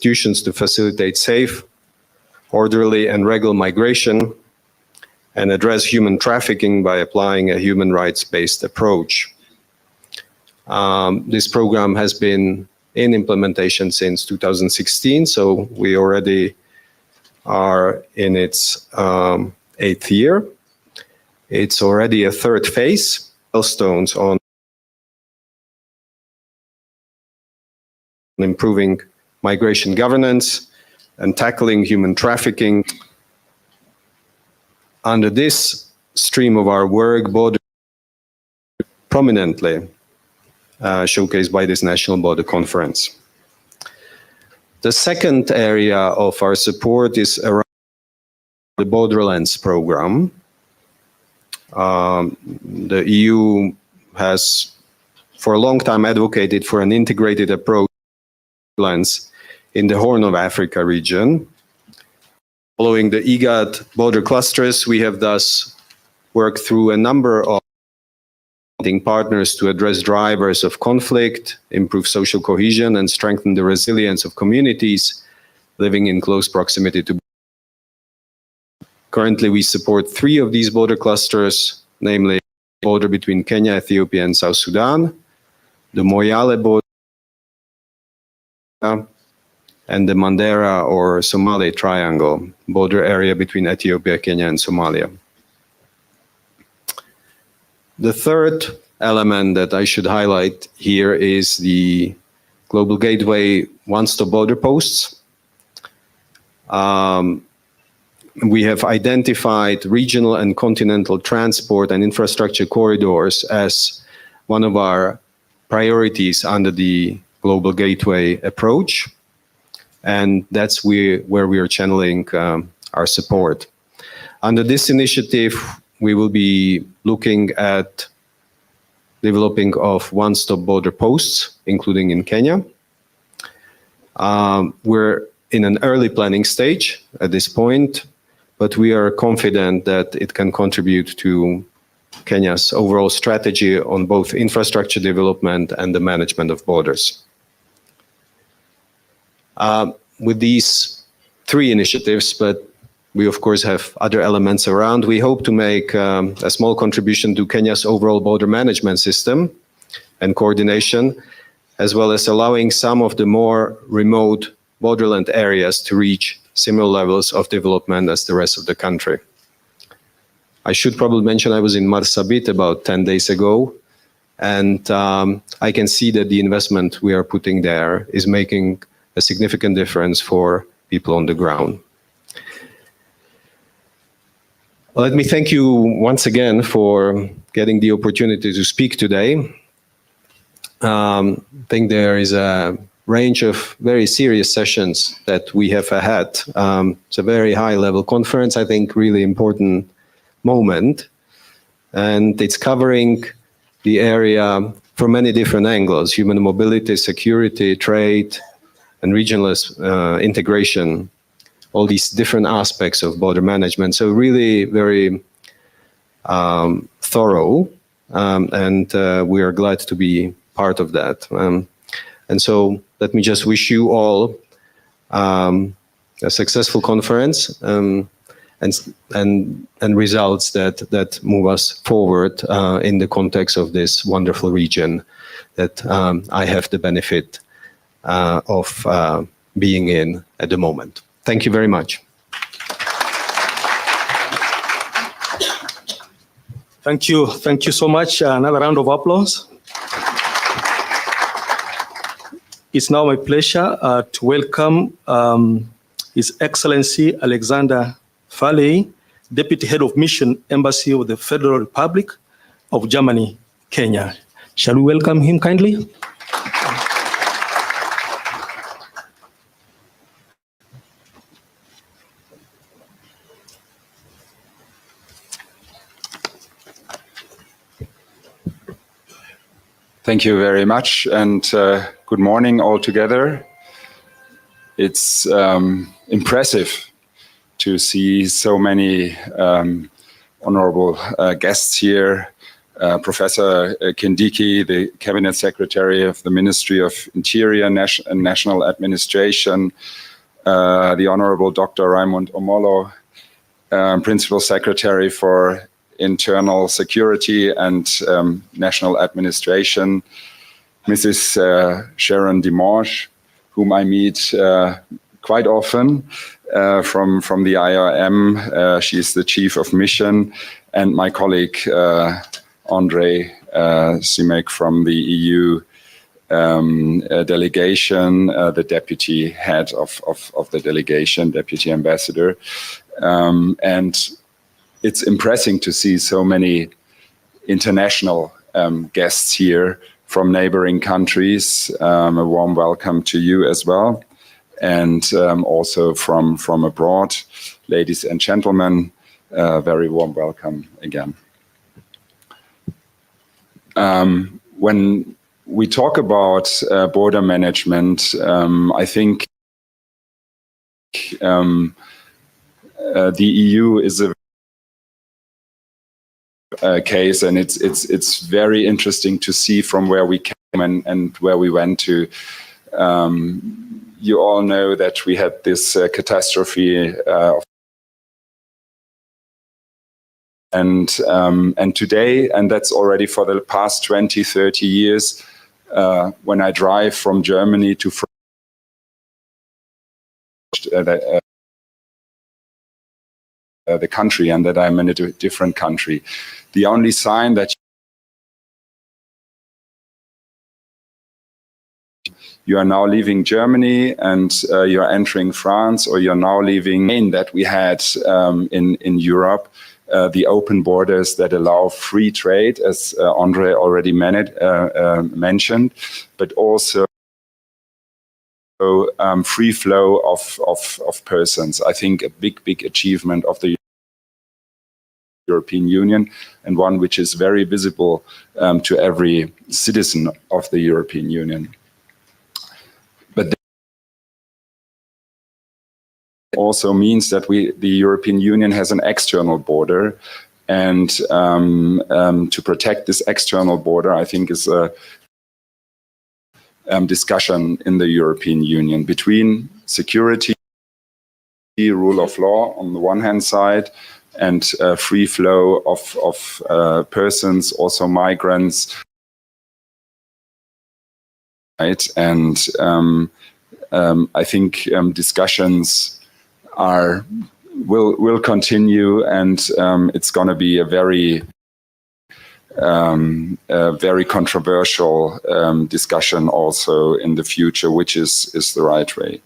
institutions to facilitate safe, orderly, and regular migration, and address human trafficking by applying a human rights-based approach. This program has been in implementation since 2016, so we already are in its 8th year. It's already a 3rd phase, milestones on improving migration governance and tackling human trafficking. Under this stream of our work, border prominently showcased by this National Border Conference. The second area of our support is around the Borderlands program. The EU has for a long time advocated for an integrated approach in the Horn of Africa region. Following the IGAD border clusters, we have thus worked through a number of partners to address drivers of conflict, improve social cohesion, and strengthen the resilience of communities living in close proximity to. Currently, we support 3 of these border clusters, namely the border between Kenya, Ethiopia, and South Sudan, the Moyale border, and the Mandera or Somali Triangle, border area between Ethiopia, Kenya, and Somalia. The third element that I should highlight here is the Global Gateway one-stop border posts. We have identified regional and continental transport and infrastructure corridors as one of our priorities under the Global Gateway approach, and that's where we are channeling our support. Under this initiative, we will be looking at developing of one-stop border posts, including in Kenya. We're in an early planning stage at this point, but we are confident that it can contribute to Kenya's overall strategy on both infrastructure development and the management of borders. With these 3 initiatives, but we of course have other elements around, we hope to make a small contribution to Kenya's overall border management system and coordination, as well as allowing some of the more remote borderland areas to reach similar levels of development as the rest of the country. I should probably mention I was in Marsabit about 10 days ago, and I can see that the investment we are putting there is making a significant difference for people on the ground. Let me thank you once again for getting the opportunity to speak today. I think there is a range of very serious sessions that we have had. It's a very high-level conference, I think really important moment, and it's covering the area from many different angles: human mobility, security, trade, and regional integration, all these different aspects of border management. So really very thorough, and we are glad to be part of that. And so let me just wish you all a successful conference and results that move us forward in the context of this wonderful region that I have the benefit of being in at the moment. Thank you very much. Thank you so much. Another round of applause. It's now my pleasure to welcome His Excellency Alexander Farley, Deputy Head of Mission Embassy of the Federal Republic of Germany, Kenya. Shall we welcome him kindly? Thank you very much, and good morning all together. It's impressive to see so many honorable guests here Professor Kindiki, the Cabinet Secretary of the Ministry of Interior and National Administration, the Honorable Dr. Raimund Omolo, Principal Secretary for Internal Security and National Administration, Mrs. Sharon Dimanche, whom I meet quite often from the IRM. She's the Chief of Mission, and my colleague Andre Simek from the EU delegation, the Deputy Head of the delegation, Deputy Ambassador. And it's impressive to see so many international guests here from neighboring countries. A warm welcome to you as well. And also from abroad. Ladies and gentlemen, very warm welcome again. When we talk about border management, I think the EU is a case, and it's very interesting to see from where we came and where we went to. You all know that we had this catastrophe, and today, and that's already for the past 20, 30 years, when I drive from Germany to the country, and that I'm in a different country, the only sign that you are now leaving Germany and you're entering France, or you're now leaving that we had in Europe, the open borders that allow free trade, as Andre already mentioned, but also free flow of persons. I think a big achievement of the European Union, and one which is very visible to every citizen of the European Union. But also means that the European Union has an external border, and to protect this external border, I think is a discussion in the European Union between security, rule of law on the one hand side, and free flow of persons, also migrants. Right, and I think discussions will continue, and it's going to be a very controversial discussion also in the future, which is the right way.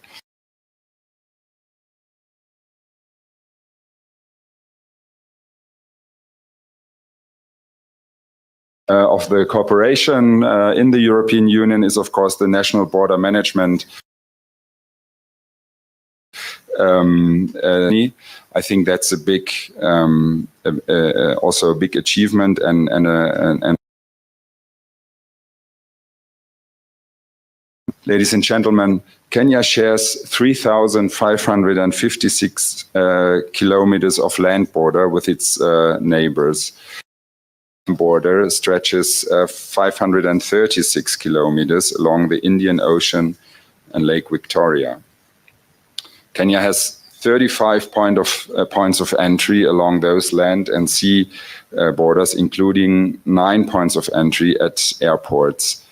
Of the cooperation in the European Union is, of course, the national border management. I think that's a big, also a big achievement, and ladies and gentlemen, Kenya shares 3,556 kilometers of land border with its neighbors. Border stretches 536 kilometers along the Indian Ocean and Lake Victoria. Kenya has 35 points of entry along those land and sea borders, including 9 points of entry at airports.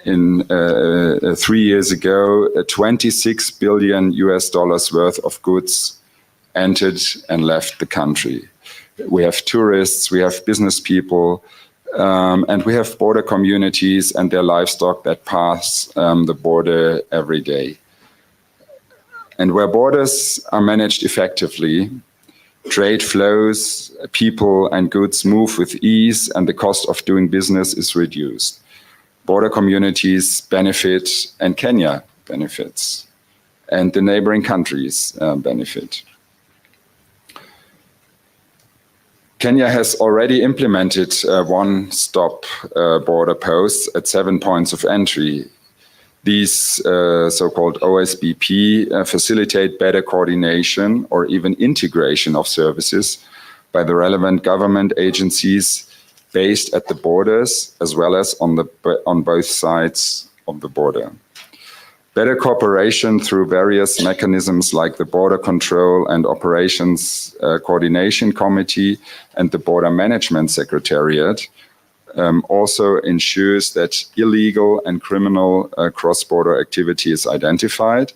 In 3 years ago, $26 billion worth of goods entered and left the country. We have tourists, we have business people, and we have border communities and their livestock that pass the border every day. And where borders are managed effectively, trade flows, people and goods move with ease, and the cost of doing business is reduced. Border communities benefit, and Kenya benefits, and the neighboring countries benefit. Kenya has already implemented one-stop border posts at 7 points of entry. These so-called OSBP facilitate better coordination or even integration of services by the relevant government agencies based at the borders as well as on both sides of the border. Better cooperation through various mechanisms like the Border Control and Operations Coordination Committee and the Border Management Secretariat also ensures that illegal and criminal cross-border activity is identified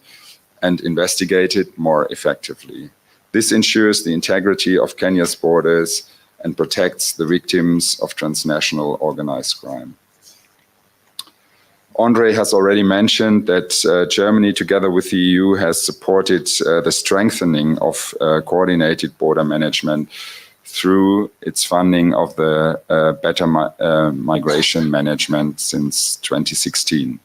and investigated more effectively. This ensures the integrity of Kenya's borders and protects the victims of transnational organized crime. Andre has already mentioned that Germany, together with the EU, has supported the strengthening of coordinated border management through its funding of the Better Migration Management since 2016.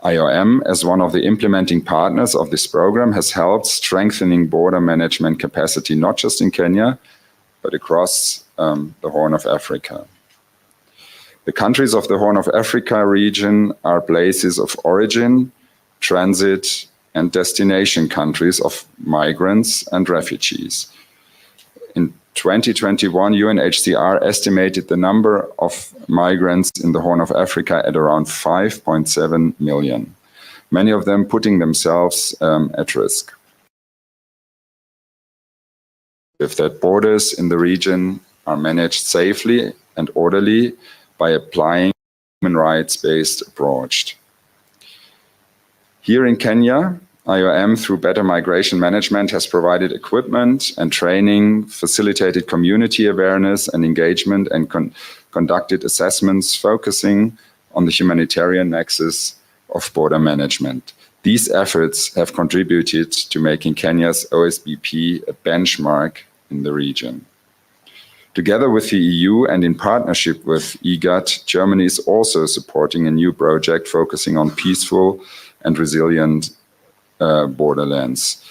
IOM, as one of the implementing partners of this program, has helped strengthening border management capacity, not just in Kenya, but across the Horn of Africa. The countries of the Horn of Africa region are places of origin, transit, and destination countries of migrants and refugees. In 2021, UNHCR estimated the number of migrants in the Horn of Africa at around 5.7 million, many of them putting themselves at risk. If that borders in the region are managed safely and orderly by applying human rights-based approach. Here in Kenya, IOM, through Better Migration Management, has provided equipment and training, facilitated community awareness and engagement, and conducted assessments focusing on the humanitarian nexus of border management. These efforts have contributed to making Kenya's OSBP a benchmark in the region. Together with the EU and in partnership with IGAD, Germany is also supporting a new project focusing on peaceful and resilient borderlands.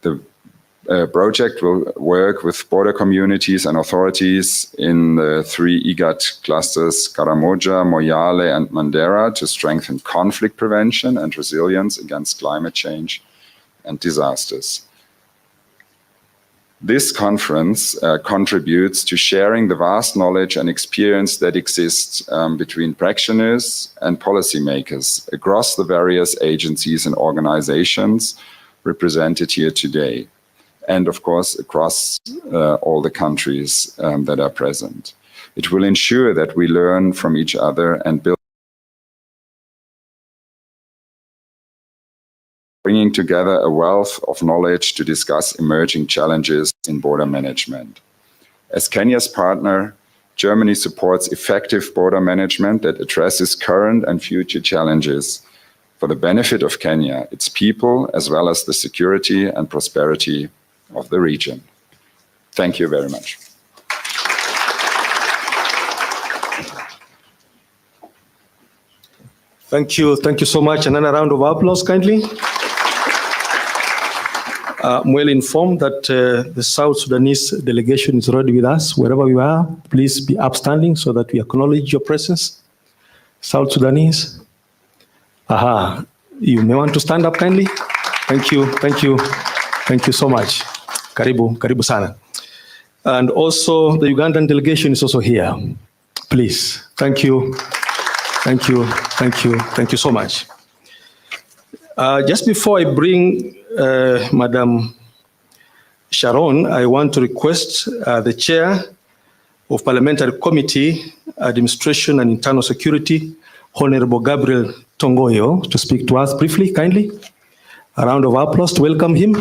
The project will work with border communities and authorities in the 3 IGAD clusters, Karamoja, Moyale, and Mandera, to strengthen conflict prevention and resilience against climate change and disasters. This conference contributes to sharing the vast knowledge and experience that exists between practitioners and policymakers across the various agencies and organizations represented here today, and of course across all the countries that are present. It will ensure that we learn from each other and build, bringing together a wealth of knowledge to discuss emerging challenges in border management. As Kenya's partner, Germany supports effective border management that addresses current and future challenges for the benefit of Kenya, its people, as well as the security and prosperity of the region. Thank you very much. Thank you so much. Another round of applause, kindly. I'm well informed that the South Sudanese delegation is already with us. Wherever you are, please be upstanding so that we acknowledge your presence. South Sudanese. Aha, you may want to stand up kindly. Thank you so much. Karibu sana. And also the Ugandan delegation is also here. Please, thank you so much. Just before I bring Madam Sharon, I want to request the Chair of Parliamentary Committee, Administration and Internal Security, Honorable Gabriel Tongoyo, to speak to us briefly, kindly. A round of applause to welcome him.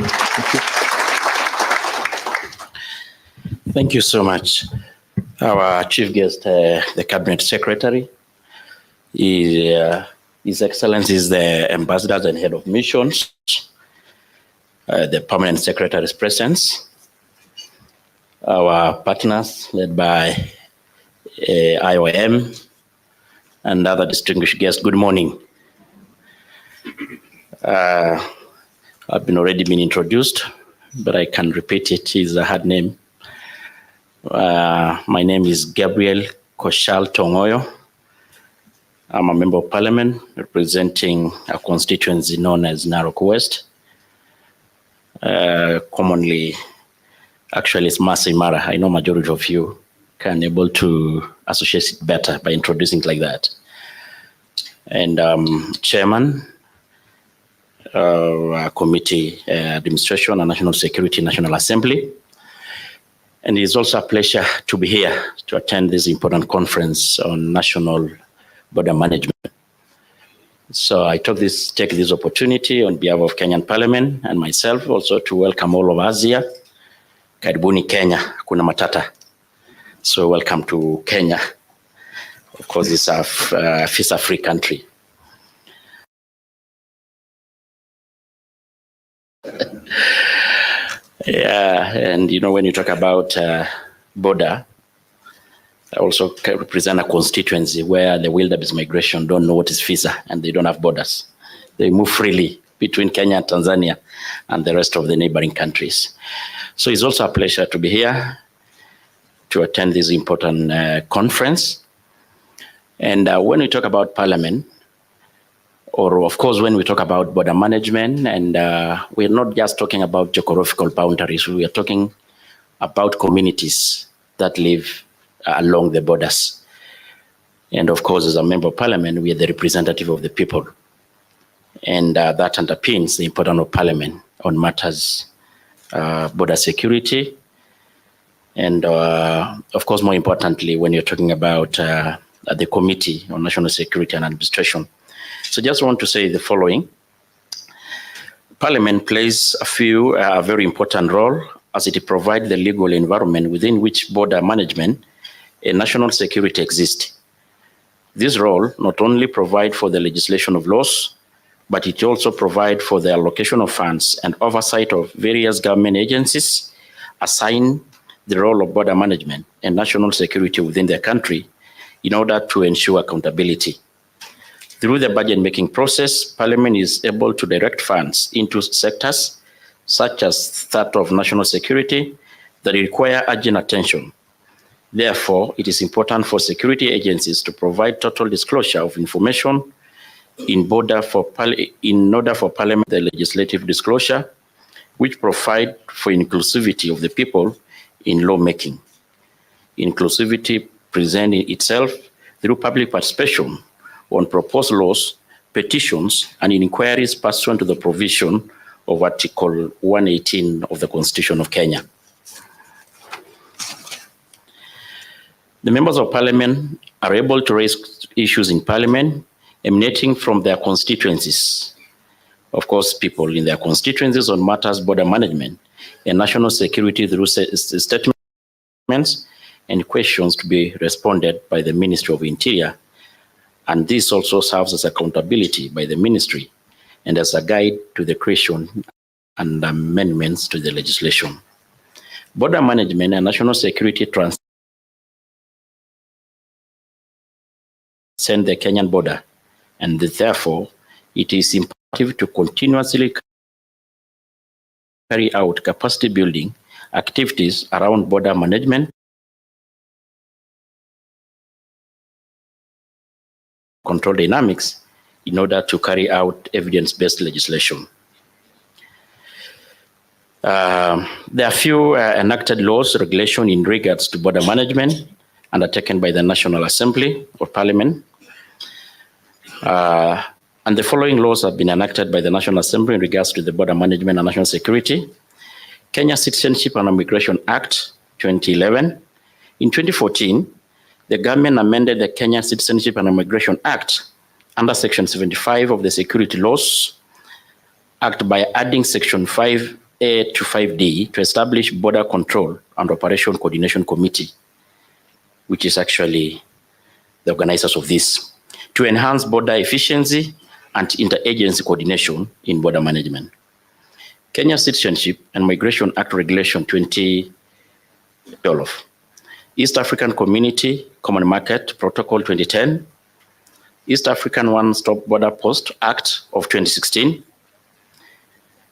Thank you so much. Our chief guest, the Cabinet Secretary, His Excellency is the Ambassadors and Head of Missions, the Permanent Secretary's presence, our partners led by IOM, and other distinguished guests. Good morning. I've already been introduced, but I can repeat it. It's a hard name. My name is Gabriel Koshal Tongoyo. I'm a member of Parliament representing a constituency known as Narok West, commonly Actually, it's Masai Mara. I know majority of you can able to associate it better by introducing it like that. And Chairman, Committee Administration and National Security National Assembly. And it's also a pleasure to be here to attend this important conference on national border management. So I take this opportunity on behalf of Kenyan Parliament and myself also to welcome all of us here. Karibuni Kenya, kuna matata. So welcome to Kenya. Of course, it's a visa-free country. Yeah, and you know, when you talk about border, I also represent a constituency where the wilderness migration don't know what is visa and they don't have borders. They move freely between Kenya and Tanzania and the rest of the neighboring countries. So it's also a pleasure to be here to attend this important conference. And when we talk about Parliament, or of course, when we talk about border management, and we're not just talking about geographical boundaries, we are talking about communities that live along the borders. And of course, as a member of Parliament, we are the representative of the people. And that underpins the importance of Parliament on matters border security. And of course, more importantly, when you're talking about the Committee on National Security and Administration. So just want to say the following. Parliament plays a very important role as it provides the legal environment within which border management and national security exist. This role not only provides for the legislation of laws, but it also provides for the allocation of funds and oversight of various government agencies assigned the role of border management and national security within their country in order to ensure accountability. Through the budget-making process, Parliament is able to direct funds into sectors such as that of national security that require urgent attention. Therefore, it is important for security agencies to provide total disclosure of information in order for Parliament, the legislative disclosure, which provide for inclusivity of the people in lawmaking. Inclusivity presents itself through public participation on proposed laws, petitions, and inquiries pursuant to the provision of Article 118 of the Constitution of Kenya. The members of Parliament are able to raise issues in Parliament emanating from their constituencies. Of course, people in their constituencies on matters border management and national security through statements and questions to be responded by the Ministry of Interior. And this also serves as accountability by the ministry and as a guide to the creation and amendments to the legislation. Border management and national security transcend the Kenyan border, and therefore it is imperative to continuously carry out capacity building activities around border management, control dynamics in order to carry out evidence-based legislation. There are few enacted laws, regulation in regards to border management undertaken by the National Assembly or Parliament. And the following laws have been enacted by the National Assembly in regards to the border management and national security. Kenya Citizenship and Immigration Act 2011. In 2014, the government amended the Kenya Citizenship and Immigration Act under Section 75 of the Security Laws Act by adding Section 5A to 5D to establish Border Control and Operation Coordination Committee, which is actually the organizers of this, to enhance border efficiency and interagency coordination in border management. Kenya Citizenship and Migration Act Regulation 2012. East African Community Common Market Protocol 2010, East African One-Stop Border Post Act of 2016,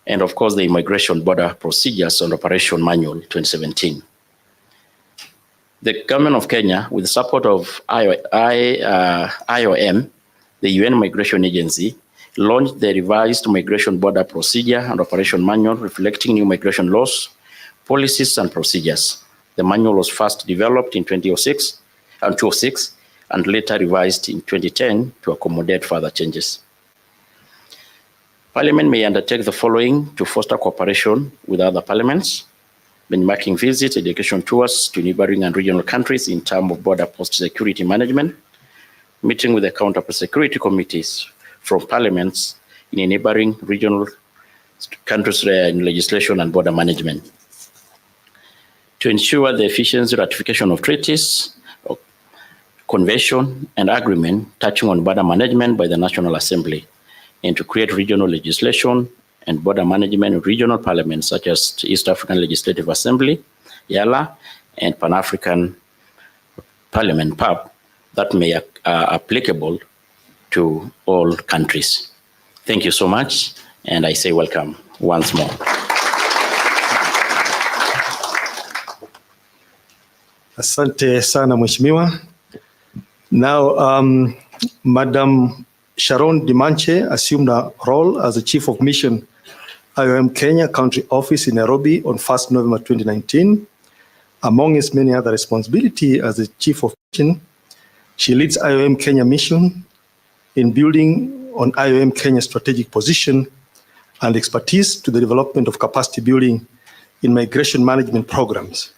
and of course the Immigration Border Procedures and Operation Manual 2017. The government of Kenya, with the support of IOM, the UN Migration Agency, launched the revised Migration Border Procedure and Operation Manual reflecting new migration laws, policies and procedures. The manual was first developed in 2006 and later revised in 2010 to accommodate further changes. Parliament may undertake the following to foster cooperation with other parliaments: benchmarking visits, education tours to neighboring and regional countries in terms of border post security management, meeting with the counter security committees from parliaments in neighboring regional countries in legislation and border management. To ensure the efficient ratification of treaties, convention, and agreement touching on border management by the National Assembly, and to create regional legislation and border management in regional parliaments such as the East African Legislative Assembly, YALA, and Pan-African Parliament, PAP, that may be applicable to all countries. Thank you so much, and I say welcome once more. Asante sana Mheshimiwa. Now, Madam Sharon Dimanche assumed a role as the Chief of Mission, IOM Kenya Country Office in Nairobi on 1st November 2019. Among its many other responsibilities as the Chief of Mission, she leads IOM Kenya Mission in building on IOM Kenya's strategic position and expertise to the development of capacity building in migration management programs,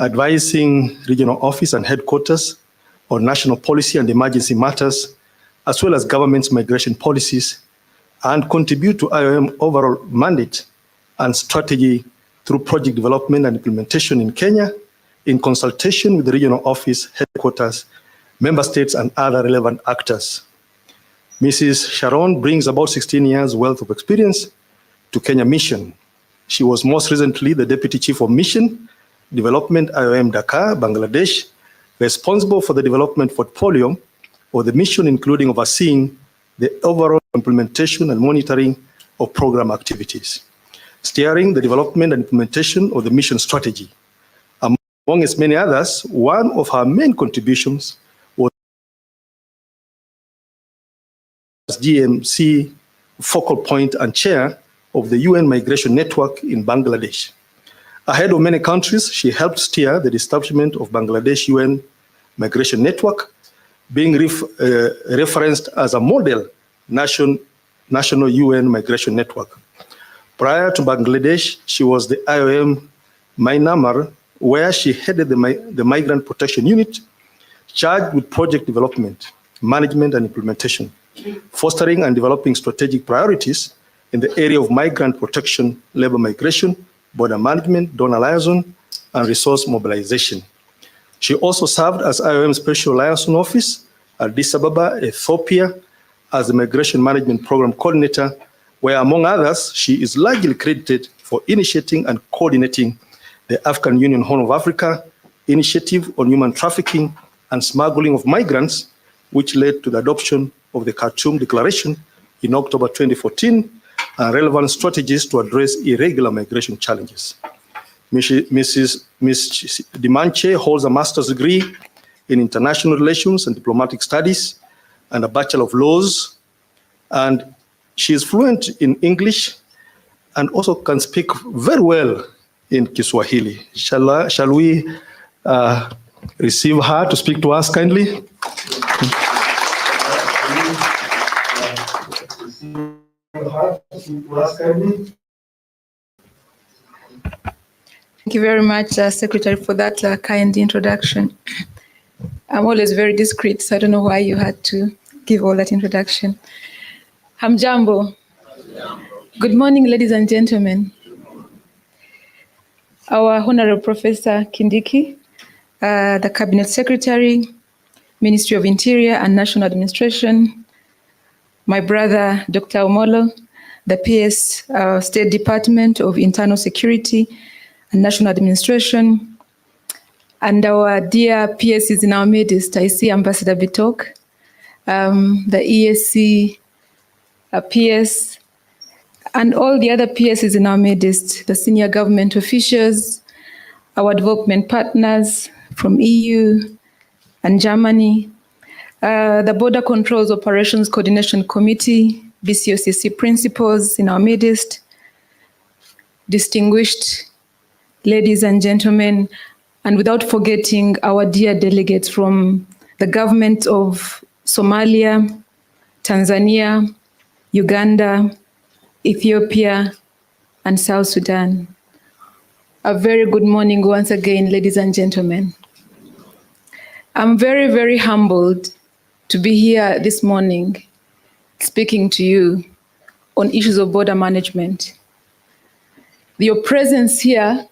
advising regional office and headquarters on national policy and emergency matters, as well as government's migration policies, and contribute to IOM overall mandate and strategy through project development and implementation in Kenya in consultation with the regional office, headquarters, member states, and other relevant actors. Mrs. Sharon brings about 16 years wealth of experience to Kenya Mission. She was most recently the Deputy Chief of Mission Development, IOM Dhaka, Bangladesh, responsible for the development portfolio of the mission, including overseeing the overall implementation and monitoring of program activities, steering the development and implementation of the mission strategy. Among its many others, one of her main contributions was as GMC focal point and chair of the UN Migration Network in Bangladesh. Ahead of many countries, she helped steer the establishment of Bangladesh UN Migration Network, being referenced as a model national UN Migration Network. Prior to Bangladesh, she was the IOM Myanmar, where she headed the Migrant Protection Unit, charged with project development, management, and implementation, fostering and developing strategic priorities in the area of migrant protection, labor migration, border management, donor liaison, and resource mobilization. She also served as IOM Special Liaison Office at Addis Ababa, Ethiopia, as the Migration Management Program Coordinator, where, among others, she is largely credited for initiating and coordinating the African Union Horn of Africa Initiative on Human Trafficking and Smuggling of Migrants, which led to the adoption of the Khartoum Declaration in October 2014, and relevant strategies to address irregular migration challenges. Ms. Dimanche holds a master's degree in international relations and diplomatic studies and a Bachelor of Laws, and she is fluent in English and also can speak very well in Kiswahili. Shall we receive her to speak to us kindly? Thank you very much, Secretary, for that kind introduction. I'm always very discreet, so I don't know why you had to give all that introduction. Hamjambo. Good morning, ladies and gentlemen. Our Honorable Professor Kindiki, the Cabinet Secretary, Ministry of Interior and National Administration, my brother, Dr. Omolo, the PS, State Department of Internal Security and National Administration, and our dear PSs in our midst. I see Ambassador Bitok, the ESC PS, and all the other PSs in our midst, the senior government officials, our development partners from EU and Germany, the Border Controls Operations Coordination Committee, BCOCC principals in our midst, distinguished ladies and gentlemen, and without forgetting our dear delegates from the government of Somalia, Tanzania, Uganda, Ethiopia, and South Sudan. A very good morning once again, ladies and gentlemen. I'm very, very humbled to be here this morning speaking to you on issues of border management. Your presence here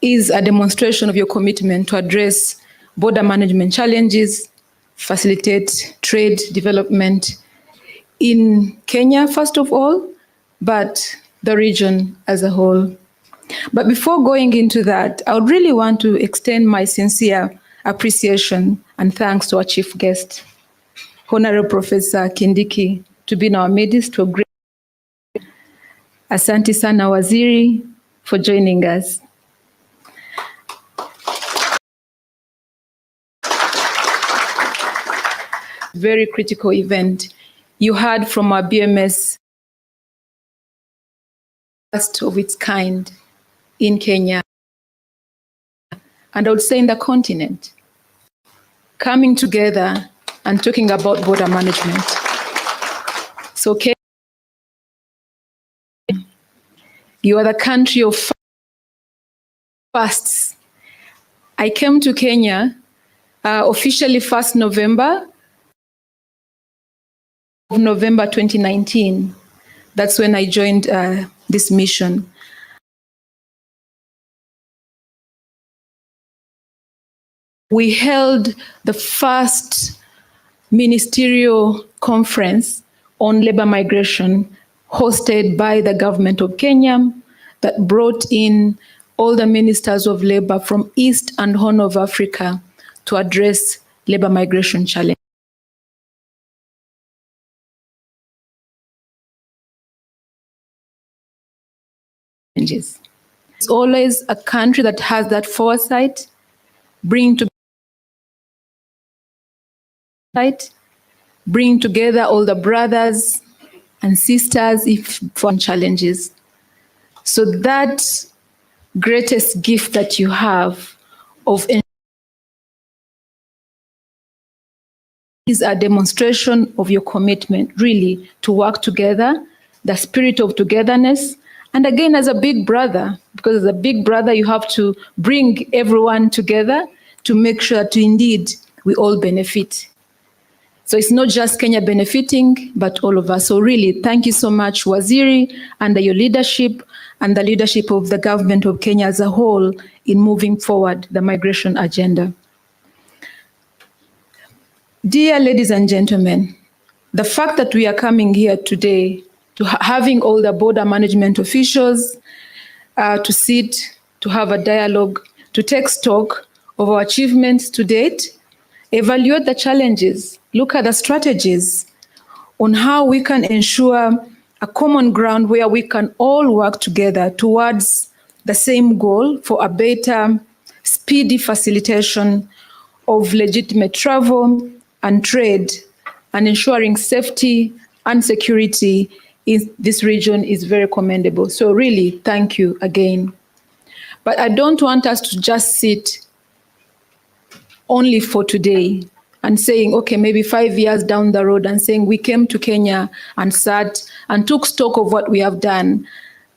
is a demonstration of your commitment to address border management challenges, facilitate trade development in Kenya, first of all, but the region as a whole. But before going into that, I would really want to extend my sincere appreciation and thanks to our chief guest, Honorable Professor Kindiki, to be in our midst to a great. Asante sana Waziri for joining us. Very critical event. You heard from our BMS, first of its kind in Kenya, and I would say in the continent, coming together and talking about border management. So Kenya, you are the country of firsts. I came to Kenya officially 1st November 2019. That's when I joined this mission. We held the first ministerial conference on labor migration hosted by the government of Kenya that brought in all the ministers of labor from East and Horn of Africa to address labor migration challenges. It's always a country that has that foresight, bring together all the brothers and sisters if for challenges. So that greatest gift that you have of is a demonstration of your commitment really to work together, the spirit of togetherness. And again, as a big brother, because as a big brother, you have to bring everyone together to make sure that indeed we all benefit. So it's not just Kenya benefiting, but all of us. So really, thank you so much, Waziri, under your leadership and the leadership of the government of Kenya as a whole in moving forward the migration agenda. Dear ladies and gentlemen, the fact that we are coming here today to having all the border management officials to sit, to have a dialogue, to take stock of our achievements to date, evaluate the challenges, look at the strategies on how we can ensure a common ground where we can all work together towards the same goal for a better, speedy facilitation of legitimate travel and trade, and ensuring safety and security in this region is very commendable. So really, thank you again. But I don't want us to just sit only for today and saying, okay, maybe 5 years down the road and saying we came to Kenya and sat and took stock of what we have done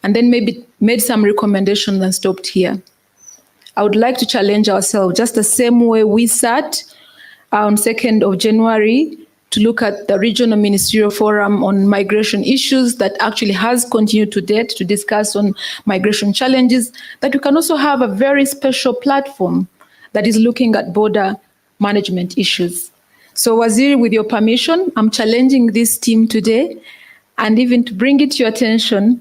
and then maybe made some recommendations and stopped here. I would like to challenge ourselves just the same way we sat on 2nd of January to look at the Regional Ministerial Forum on migration issues that actually has continued to date to discuss on migration challenges, that we can also have a very special platform that is looking at border management issues. So Waziri, with your permission, I'm challenging this team today, and even to bring it to your attention,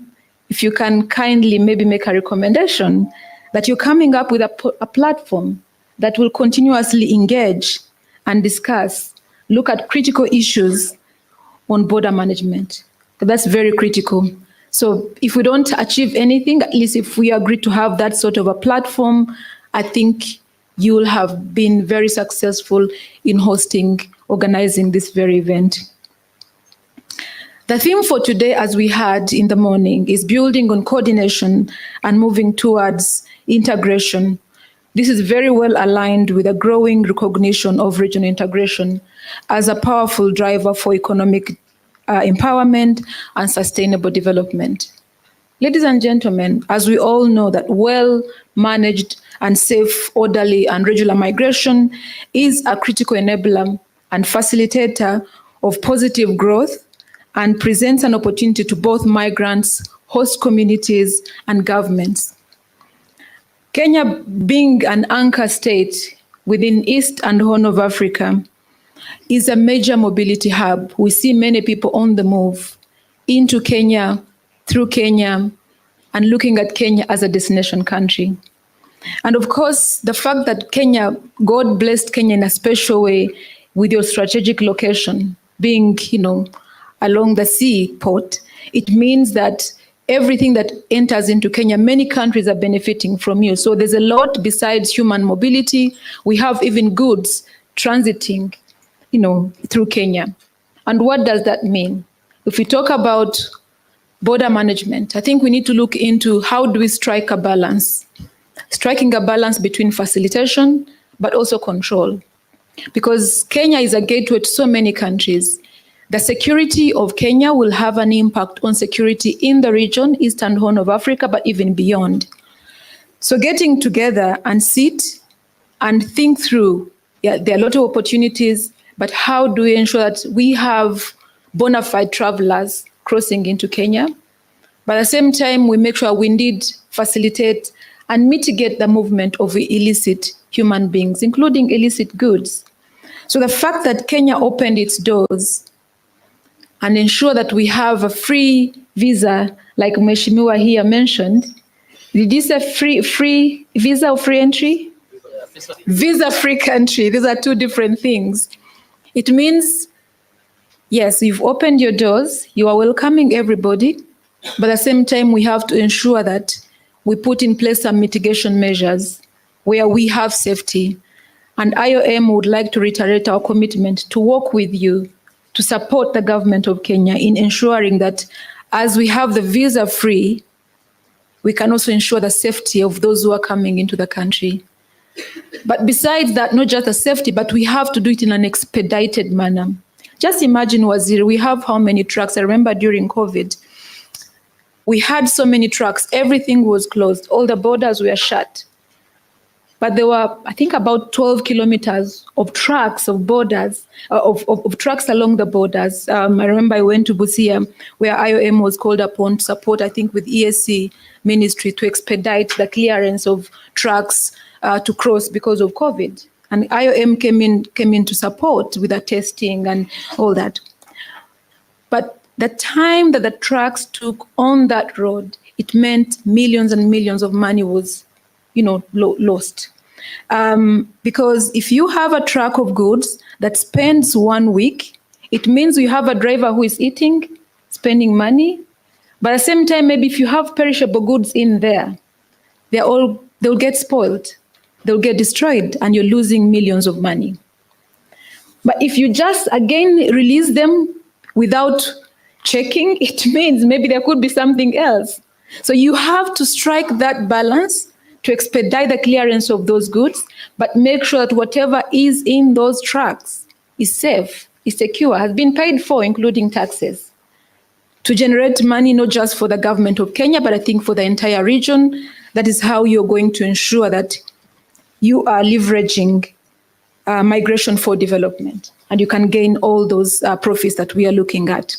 if you can kindly maybe make a recommendation that you're coming up with a platform that will continuously engage and discuss, look at critical issues on border management. That's very critical. So if we don't achieve anything, at least if we agree to have that sort of a platform, I think you will have been very successful in organizing this very event. The theme for today, as we had in the morning, is building on coordination and moving towards integration. This is very well aligned with a growing recognition of regional integration as a powerful driver for economic empowerment and sustainable development. Ladies and gentlemen, as we all know that well-managed and safe, orderly and regular migration is a critical enabler and facilitator of positive growth and presents an opportunity to both migrants, host communities and governments. Kenya, being an anchor state within East and Horn of Africa, is a major mobility hub. We see many people on the move into Kenya, through Kenya, and looking at Kenya as a destination country. And of course, the fact that Kenya, God blessed Kenya in a special way with your strategic location being, along the seaport, it means that everything that enters into Kenya, many countries are benefiting from you. So there's a lot besides human mobility. We have even goods transiting, through Kenya. And what does that mean? If we talk about border management, I think we need to look into how do we strike a balance, striking a balance between facilitation, but also control. Because Kenya is a gateway to so many countries. The security of Kenya will have an impact on security in the region, East and Horn of Africa, but even beyond. So getting together and sit and think through, there are a lot of opportunities, but how do we ensure that we have bona fide travelers crossing into Kenya? But at the same time, we make sure we indeed facilitate and mitigate the movement of illicit human beings, including illicit goods. So the fact that Kenya opened its doors and ensure that we have a free visa, like Mheshimiwa here mentioned. Did you say free visa or free entry? Visa-free country. These are two different things. It means, yes, you've opened your doors, you are welcoming everybody, but at the same time, we have to ensure that we put in place some mitigation measures where we have safety. And IOM would like to reiterate our commitment to work with you to support the government of Kenya in ensuring that as we have the visa-free, we can also ensure the safety of those who are coming into the country. But besides that, not just the safety, but we have to do it in an expedited manner. Just imagine, Waziri, we have how many trucks? I remember during COVID, we had so many trucks, everything was closed, all the borders were shut. But there were, I think, about 12 kilometers of trucks, of borders, of trucks along the borders. I remember I went to Busia, where IOM was called upon to support, I think, with ESC ministry to expedite the clearance of trucks to cross because of COVID. And IOM came in to support with the testing and all that. But the time that the trucks took on that road, it meant millions and millions of money was lost. Because if you have a truck of goods that spends 1 week, it means you have a driver who is eating, spending money. But at the same time, maybe if you have perishable goods in there, they'll get spoiled, they'll get destroyed, and you're losing millions of money. But if you just, again, release them without checking, it means maybe there could be something else. So you have to strike that balance to expedite the clearance of those goods, but make sure that whatever is in those trucks is safe, is secure, has been paid for, including taxes, to generate money not just for the government of Kenya, but I think for the entire region. That is how you're going to ensure that you are leveraging migration for development, and you can gain all those profits that we are looking at.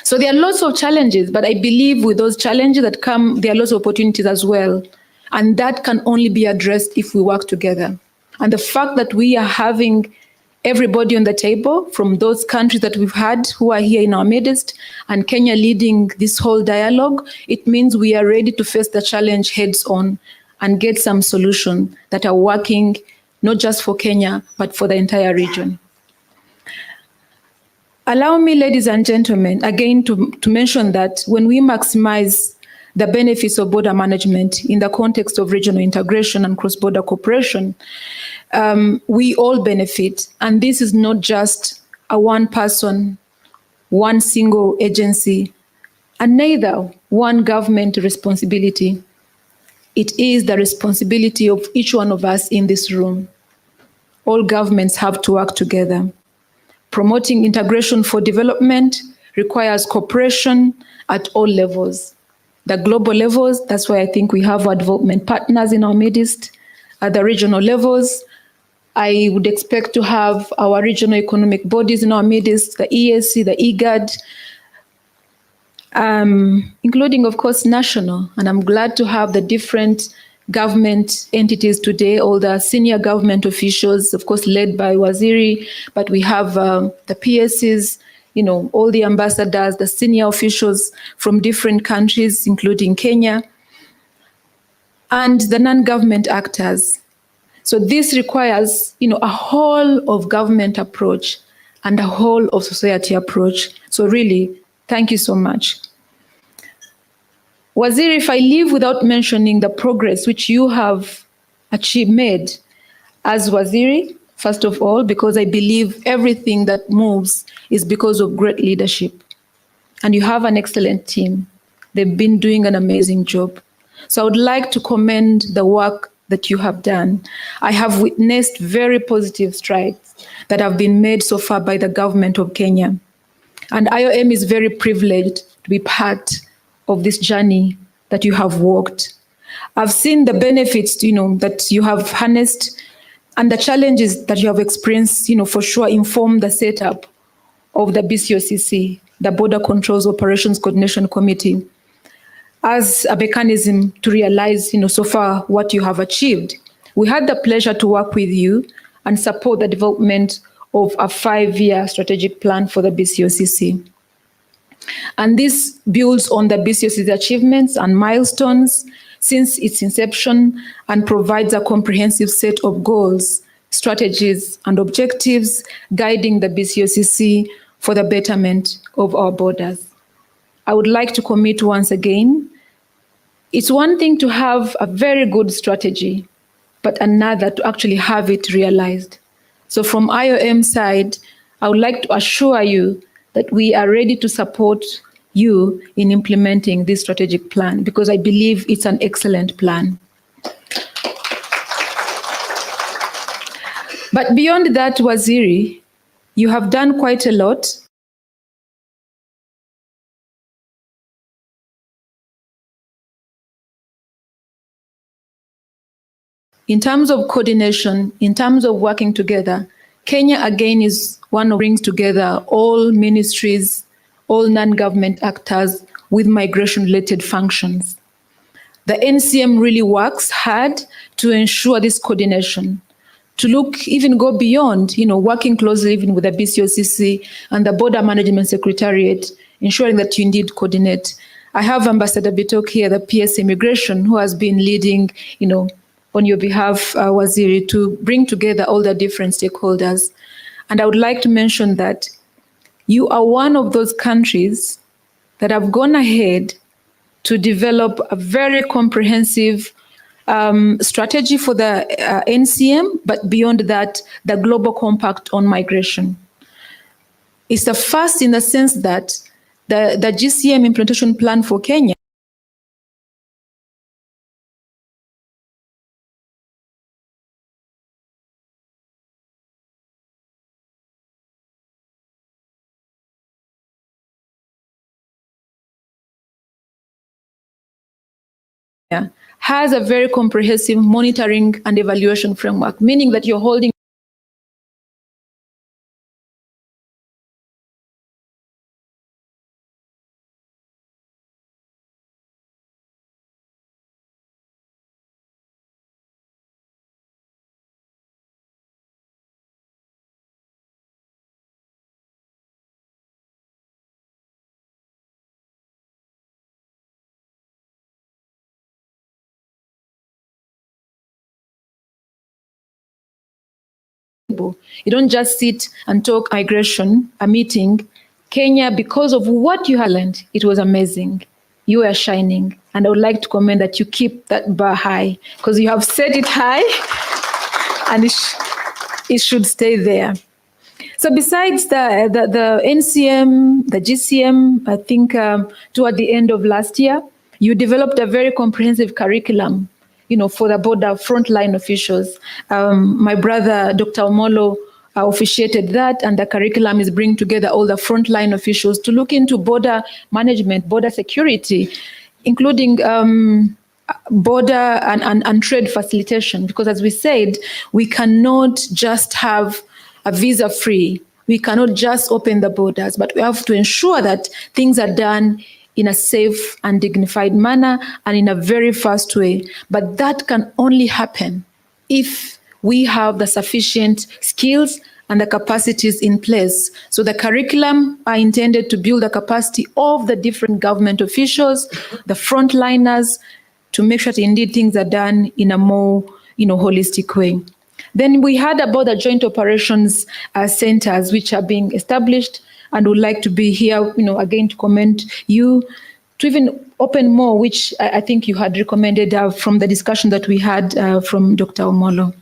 So there are lots of challenges, but I believe with those challenges that come, there are lots of opportunities as well. And that can only be addressed if we work together. And the fact that we are having everybody on the table from those countries that we've had who are here in our midst, and Kenya leading this whole dialogue, it means we are ready to face the challenge heads on and get some solutions that are working not just for Kenya, but for the entire region. Allow me, ladies and gentlemen, again to mention that when we maximize the benefits of border management in the context of regional integration and cross-border cooperation, we all benefit. And this is not just a one person, one single agency, and neither one government responsibility. it is the responsibility of each one of us in this room. All governments have to work together. Promoting integration for development requires cooperation at all levels. The global levels, that's why I think we have our development partners in our midst. At the regional levels, I would expect to have our regional economic bodies in our midst, the EAC, the IGAD, including, of course, national. And I'm glad to have the different government entities today, all the senior government officials, of course, led by Waziri, but we have the PSCs, all the ambassadors, the senior officials from different countries, including Kenya, and the non-government actors. So this requires, a whole of government approach and a whole of society approach. So really, thank you so much. Waziri, if I leave without mentioning the progress which you have made as Waziri, first of all, because I believe everything that moves is because of great leadership. And you have an excellent team. They've been doing an amazing job. So I would like to commend the work that you have done. I have witnessed very positive strides that have been made so far by the government of Kenya. And IOM is very privileged to be part of this journey that you have walked. I've seen the benefits, that you have harnessed, and the challenges that you have experienced, for sure inform the setup of the BCOCC, the Border Controls Operations Coordination Committee, as a mechanism to realize, so far what you have achieved. We had the pleasure to work with you and support the development of a 5-year strategic plan for the BCOCC. And this builds on the BCOCC achievements and milestones since its inception and provides a comprehensive set of goals, strategies, and objectives guiding the BCOCC for the betterment of our borders. I would like to commit once again, it's one thing to have a very good strategy, but another to actually have it realized. So from IOM side, I would like to assure you that we are ready to support you in implementing this strategic plan because I believe it's an excellent plan. But beyond that, Waziri, you have done quite a lot. In terms of coordination, in terms of working together, Kenya again is one of brings together all ministries, all non-government actors with migration-related functions. The NCM really works hard to ensure this coordination, to even go beyond, working closely even with the BCOCC and the Border Management Secretariat, ensuring that you indeed coordinate. I have Ambassador Bitok here, the PS Immigration, who has been leading, on your behalf, Waziri, to bring together all the different stakeholders. And I would like to mention that you are one of those countries that have gone ahead to develop a very comprehensive strategy for the NCM, but beyond that, the Global Compact on Migration. It's the first in the sense that the GCM implementation plan for Kenya has a very comprehensive monitoring and evaluation framework, meaning that you're holding you don't just sit and talk migration, a meeting. Kenya, because of what you have learned, it was amazing. You are shining. And I would like to commend that you keep that bar high because you have set it high and it should stay there. So besides the NCM, the GCM, I think toward the end of last year, you developed a very comprehensive curriculum for the border frontline officials. My brother, Dr. Omolo, officiated that, and the curriculum is bringing together all the frontline officials to look into border management, border security, including border and trade facilitation. Because as we said, we cannot just have a visa-free. We cannot just open the borders, but we have to ensure that things are done in a safe and dignified manner and in a very fast way. But that can only happen if we have the sufficient skills and the capacities in place. So the curriculum are intended to build the capacity of the different government officials, the frontliners, to make sure that indeed things are done in a more holistic way. Then we heard about the joint operations centers which are being established, and would like to be here, again to commend you to even open more, which I think you had recommended from the discussion that we had from Dr. Omolo.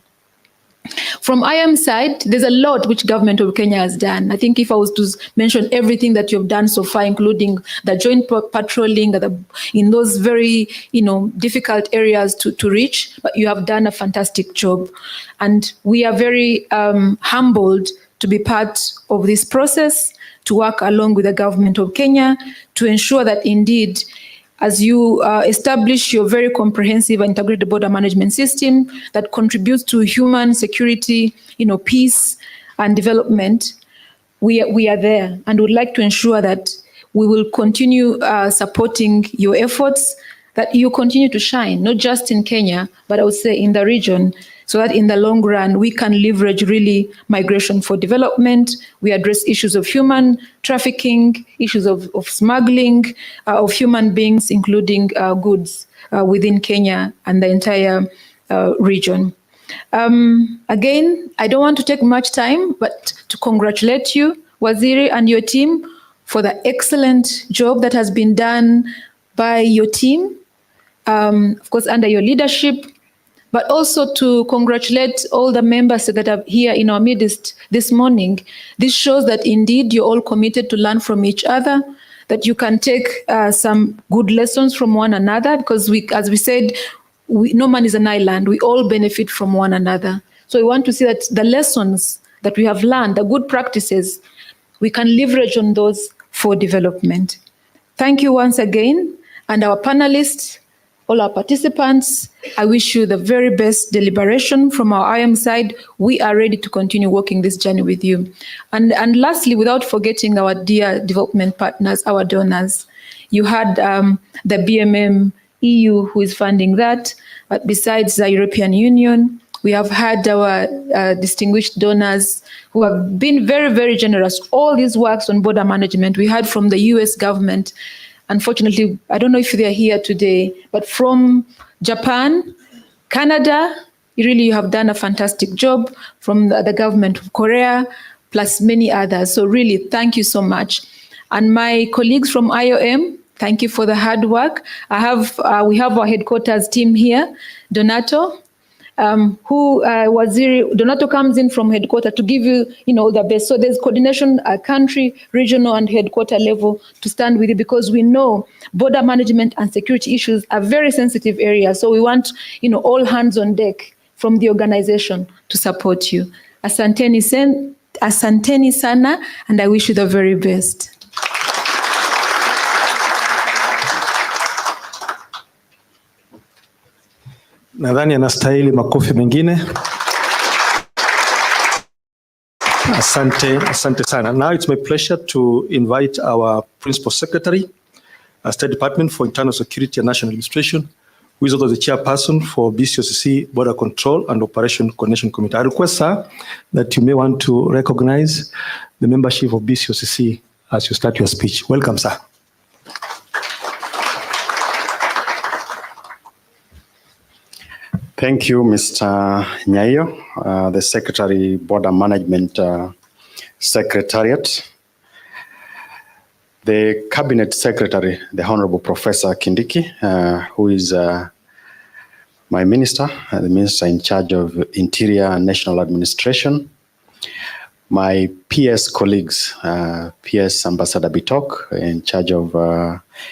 From IAM side, there's a lot which government of Kenya has done. I think if I was to mention everything that you've done so far, including the joint patrolling in those very, difficult areas to reach, but you have done a fantastic job. And we are very humbled to be part of this process, to work along with the government of Kenya to ensure that indeed, as you establish your very comprehensive and integrated border management system that contributes to human security, peace and development, we are there, and would like to ensure that we will continue supporting your efforts, that you continue to shine, not just in Kenya, but I would say in the region, so that in the long run, we can leverage really migration for development. We address issues of human trafficking, issues of smuggling of human beings, including goods within Kenya and the entire region. Again, I don't want to take much time, but to congratulate you, Waziri, and your team for the excellent job that has been done by your team, of course, under your leadership, but also to congratulate all the members that are here in our midst this morning. This shows that indeed you're all committed to learn from each other, that you can take some good lessons from one another, because as we said, no man is an island. We all benefit from one another. So we want to see that the lessons that we have learned, the good practices, we can leverage on those for development. Thank you once again, and our panelists, all our participants, I wish you the very best deliberation from our IAM side. We are ready to continue working this journey with you. And lastly, without forgetting our dear development partners, our donors, you had the BMM EU who is funding that, but besides the European Union, we have had our distinguished donors who have been very, very generous. All these works on border management, we heard from the US government. Unfortunately, I don't know if they're here today, but from Japan, Canada, you have done a fantastic job, from the government of Korea, plus many others. So really, thank you so much. And my colleagues from IOM, thank you for the hard work. We have our headquarters team here, Donato, Donato comes in from headquarters to give you, the best. So there's coordination at country, regional, and headquarter level to stand with you, because we know border management and security issues are very sensitive areas. So we want, all hands on deck from the organization to support you. Asanteni sana, and I wish you the very best. Nadhani anastahili makofi mengine. Asante sana. Now it's my pleasure to invite our Principal Secretary, State Department for Internal Security and National Administration, who is also the chairperson for BCOCC Border Control and Operation Coordination Committee. I request, sir, that you may want to recognize the membership of BCOCC as you start your speech. Welcome, sir. Thank you, Mr. Nyayo, the Secretary, Border Management Secretariat. The Cabinet Secretary, the Honorable Professor Kindiki, who is my minister, the minister in charge of Interior and National Administration. My PS colleagues, PS Ambassador Bitok, in charge of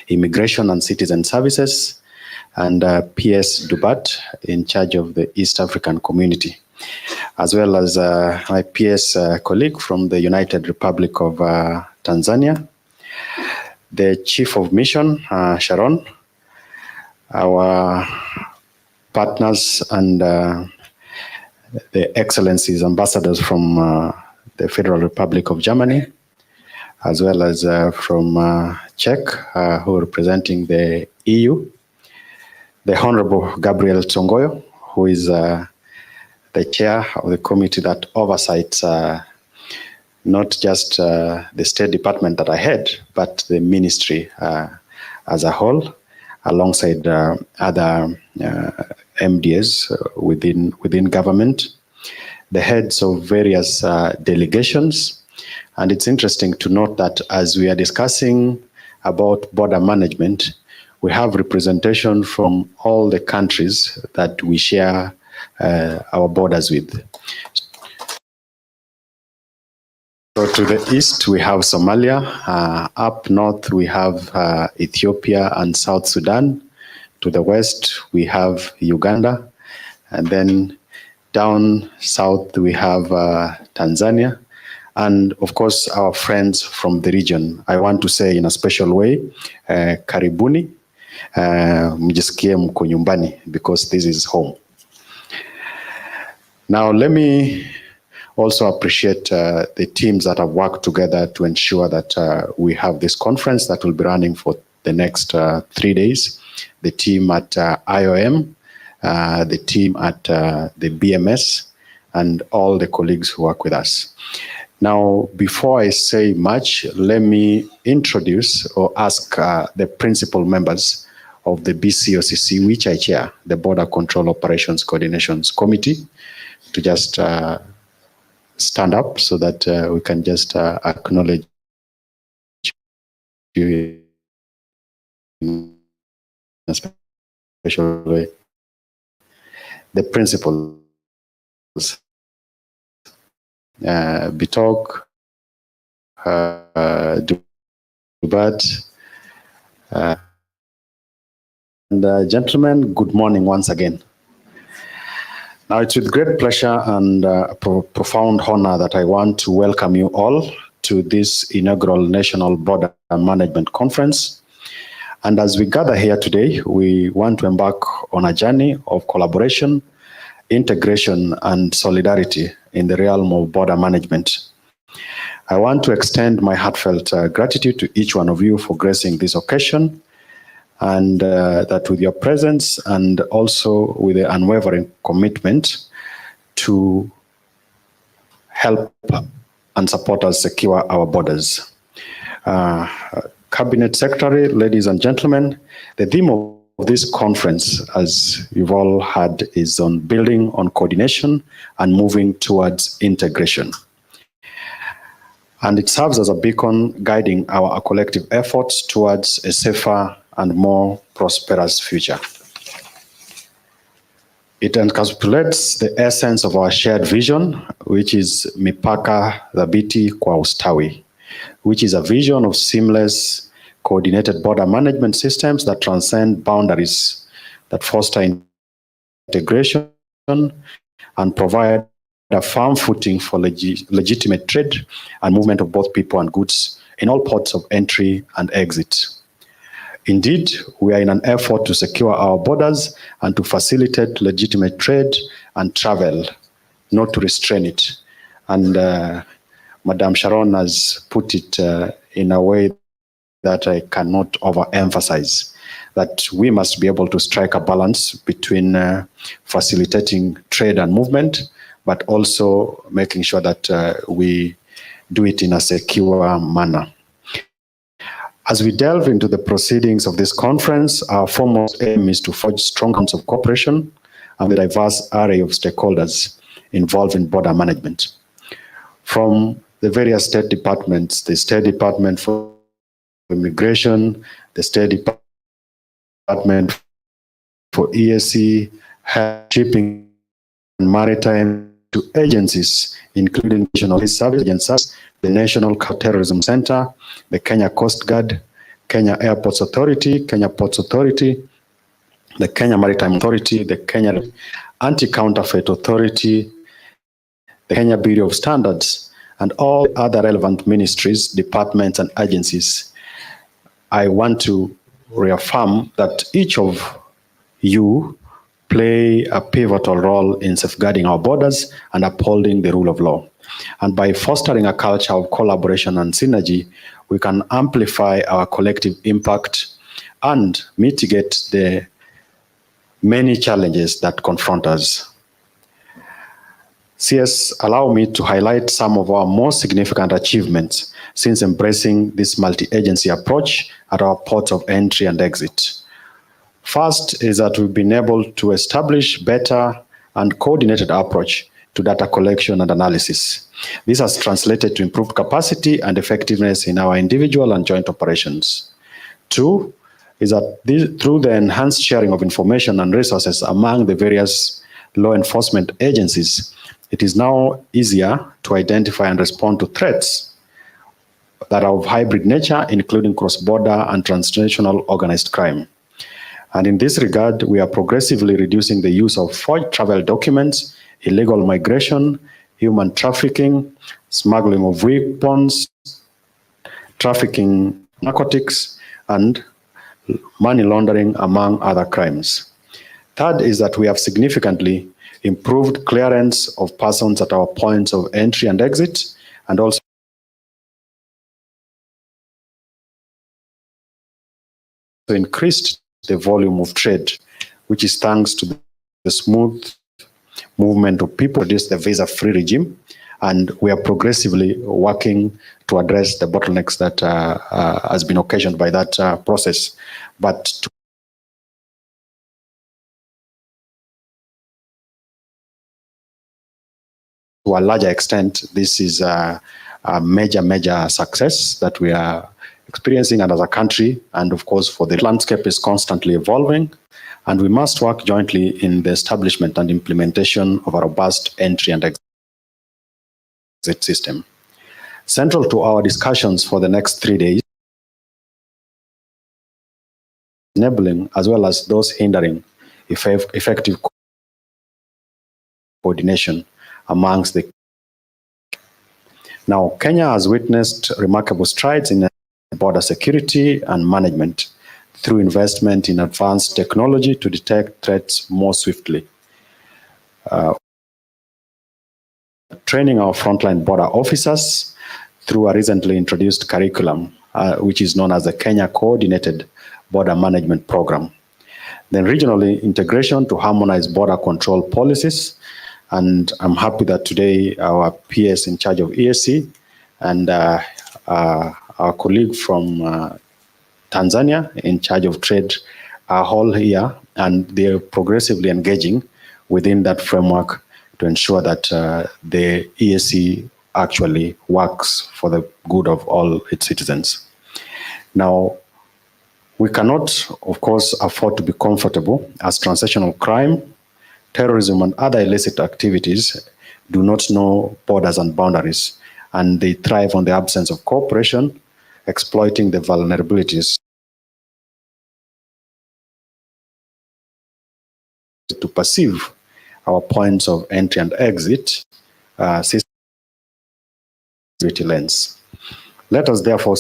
Immigration and Citizen Services. and PS Dubat in charge of the East African community, as well as my PS colleague from the United Republic of Tanzania, the Chief of Mission, Sharon, our partners and the Excellencies ambassadors from the Federal Republic of Germany, as well as from Czech, who are representing the EU, the Honorable Gabriel Tsongoyo, who is the chair of the committee that oversights not just the State Department that I head, but the ministry as a whole, alongside other MDs within government, the heads of various delegations. And it's interesting to note that as we are discussing about border management, we have representation from all the countries that we share our borders with. So to the east, we have Somalia. Up north, we have Ethiopia and South Sudan. To the west, we have Uganda. And then down south, we have Tanzania. And of course, our friends from the region. I want to say in a special way, karibuni, mjisikie mko nyumbani, because this is home. Now, let me also appreciate the teams that have worked together to ensure that we have this conference that will be running for the next 3 days. The team at IOM, the team at the BMS, and all the colleagues who work with us. Now, before I say much, let me introduce or ask the principal members of the BCOCC, which I chair, the Border Control Operations Coordinations Committee, to just stand up so that we can just acknowledge you in a special way. The principals, Bitok, Dubat, and gentlemen, good morning once again. Now, it's with great pleasure and profound honor that I want to welcome you all to this inaugural National Border Management Conference. And as we gather here today, we want to embark on a journey of collaboration, integration, and solidarity in the realm of border management. I want to extend my heartfelt gratitude to each one of you for gracing this occasion, and that with your presence and also with the unwavering commitment to help and support us secure our borders. Cabinet Secretary, ladies and gentlemen, the theme of this conference, as you've all heard, is on building on coordination and moving towards integration. And it serves as a beacon guiding our collective efforts towards a safer and more prosperous future. It encapsulates the essence of our shared vision, which is Mipaka Thabiti kwa Ustawi, which is a vision of seamless, coordinated border management systems that transcend boundaries, that foster integration, and provide a firm footing for legitimate trade and movement of both people and goods in all ports of entry and exit. Indeed, we are in an effort to secure our borders and to facilitate legitimate trade and travel, not to restrain it. And Madam Sharon has put it in a way that I cannot overemphasize, that we must be able to strike a balance between facilitating trade and movement, but also making sure that we do it in a secure manner. As we delve into the proceedings of this conference, our foremost aim is to forge strong bonds of cooperation and the diverse array of stakeholders involved in border management. From the various state departments, the State Department for Immigration, the State Department for ESC, Shipping and Maritime, to agencies including National Service Agencies, the National Counterterrorism Center, the Kenya Coast Guard, Kenya Airports Authority, Kenya Ports Authority, the Kenya Maritime Authority, the Kenya Anti-Counterfeit Authority, the Kenya Bureau of Standards, and all other relevant ministries, departments, and agencies. I want to reaffirm that each of you play a pivotal role in safeguarding our borders and upholding the rule of law. And by fostering a culture of collaboration and synergy, we can amplify our collective impact and mitigate the many challenges that confront us. CS, allow me to highlight some of our most significant achievements since embracing this multi-agency approach at our ports of entry and exit. First is that we've been able to establish better and coordinated approach to data collection and analysis. This has translated to improved capacity and effectiveness in our individual and joint operations. Two is that through the enhanced sharing of information and resources among the various law enforcement agencies, it is now easier to identify and respond to threats that are of hybrid nature, including cross-border and transnational organized crime. And in this regard, we are progressively reducing the use of forged travel documents, illegal migration, human trafficking, smuggling of weapons, trafficking narcotics, and money laundering, among other crimes. Third is that we have significantly improved clearance of persons at our points of entry and exit, and also increased the volume of trade, which is thanks to the smooth movement of people, reduce the visa-free regime, and we are progressively working to address the bottlenecks that has been occasioned by that process. But to a larger extent, this is a major success that we are experiencing and as a country, and of course for the landscape is constantly evolving, and we must work jointly in the establishment and implementation of a robust entry and exit system. Central to our discussions for the next 3 days, enabling as well as those hindering effective coordination amongst the. Now, Kenya has witnessed remarkable strides in border security and management through investment in advanced technology to detect threats more swiftly. Training our frontline border officers through a recently introduced curriculum, which is known as the Kenya Coordinated Border Management Program. Then regionally integration to harmonize border control policies. And I'm happy that today our PS in charge of EAC and our colleague from Tanzania in charge of trade are all here, and they're progressively engaging within that framework to ensure that the EAC actually works for the good of all its citizens. Now, we cannot, of course, afford to be comfortable as transnational crime, terrorism, and other illicit activities do not know borders and boundaries, and they thrive on the absence of cooperation, exploiting the vulnerabilities to perceive our points of entry and exit security lens. Let us therefore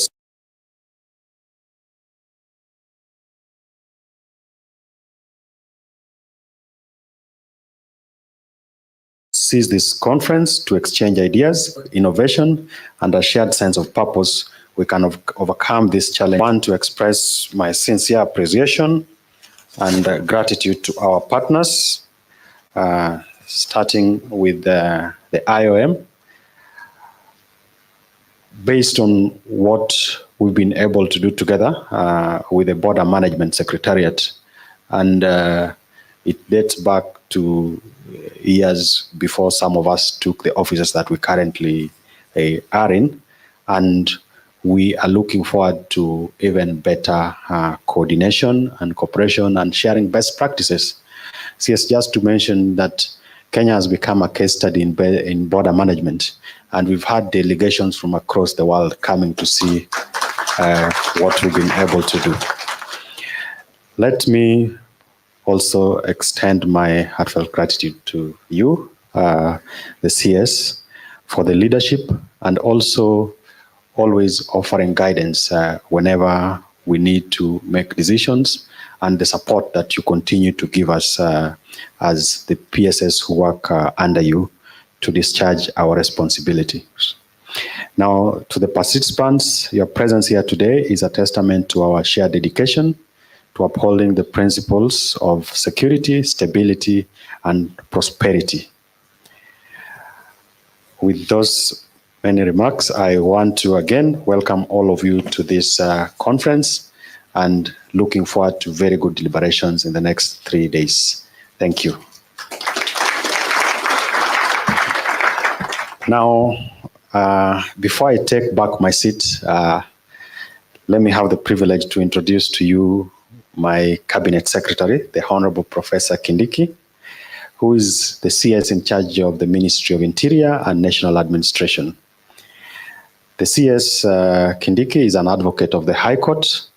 seize this conference to exchange ideas, innovation, and a shared sense of purpose. We can overcome this challenge. I want to express my sincere appreciation and gratitude to our partners, starting with the IOM. Based on what we've been able to do together with the Border Management Secretariat, and it dates back to years before some of us took the offices that we currently are in, and we are looking forward to even better coordination and cooperation and sharing best practices. CS, just to mention that Kenya has become a case study in border management, and we've had delegations from across the world coming to see what we've been able to do. Let me also extend my heartfelt gratitude to you, the CS, for the leadership and also always offering guidance whenever we need to make decisions, and the support that you continue to give us as the PSS who work under you to discharge our responsibilities. Now, to the participants, your presence here today is a testament to our shared dedication to upholding the principles of security, stability, and prosperity. With those many remarks, I want to again welcome all of you to this conference and looking forward to very good deliberations in the next 3 days. Thank you. Now, before I take back my seat, let me have the privilege to introduce to you my Cabinet Secretary, the Honorable Professor Kindiki, who is the CS in charge of the Ministry of Interior and National Administration. The CS Kindiki is an advocate of the High Court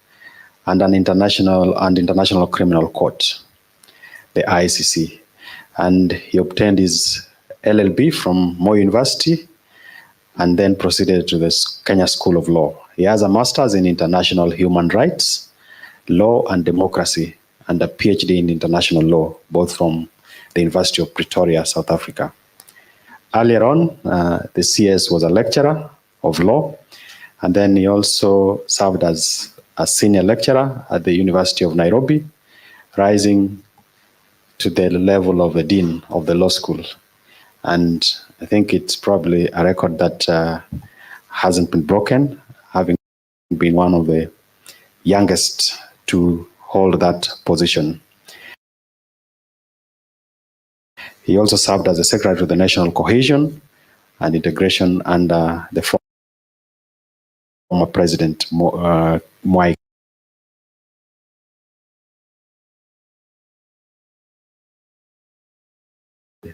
and an International Criminal Court, the ICC, and he obtained his LLB from Moi University and then proceeded to the Kenya School of Law. He has a master's in international human rights, law and democracy, and a PhD in international law, both from the University of Pretoria, South Africa. Earlier on, the CS was a lecturer of law, and then he also served as a senior lecturer at the University of Nairobi, rising to the level of the dean of the law school. And I think it's probably a record that hasn't been broken, having been one of the youngest to hold that position. He also served as the Secretary of the National Cohesion and Integration under the former President Mwai.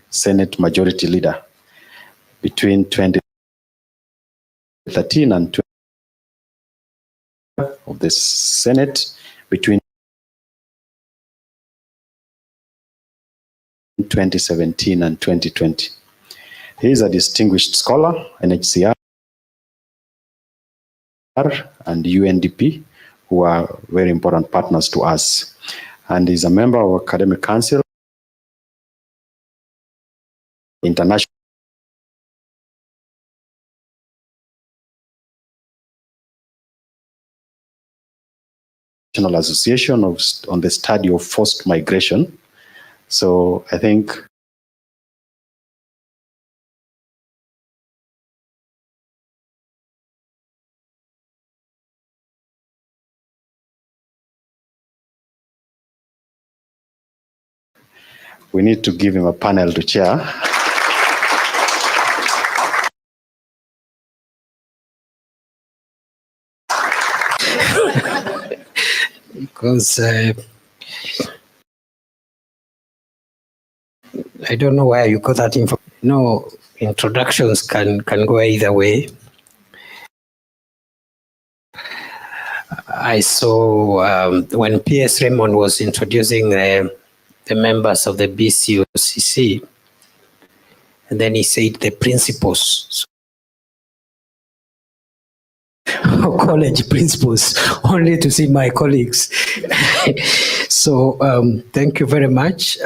Senate Majority Leader between 2013 and of the Senate between 2017 and 2020. He is a distinguished scholar, NHCR and UNDP, who are very important partners to us. And he's a member of Academic Council, International Association on the study of forced migration. So I think we need to give him a panel to chair. Because I don't know where you got that info. No, introductions can go either way. I saw when PS Raymond was introducing the members of the BCOCC, and then he said the principals, college principals, only to see my colleagues. So thank you very much.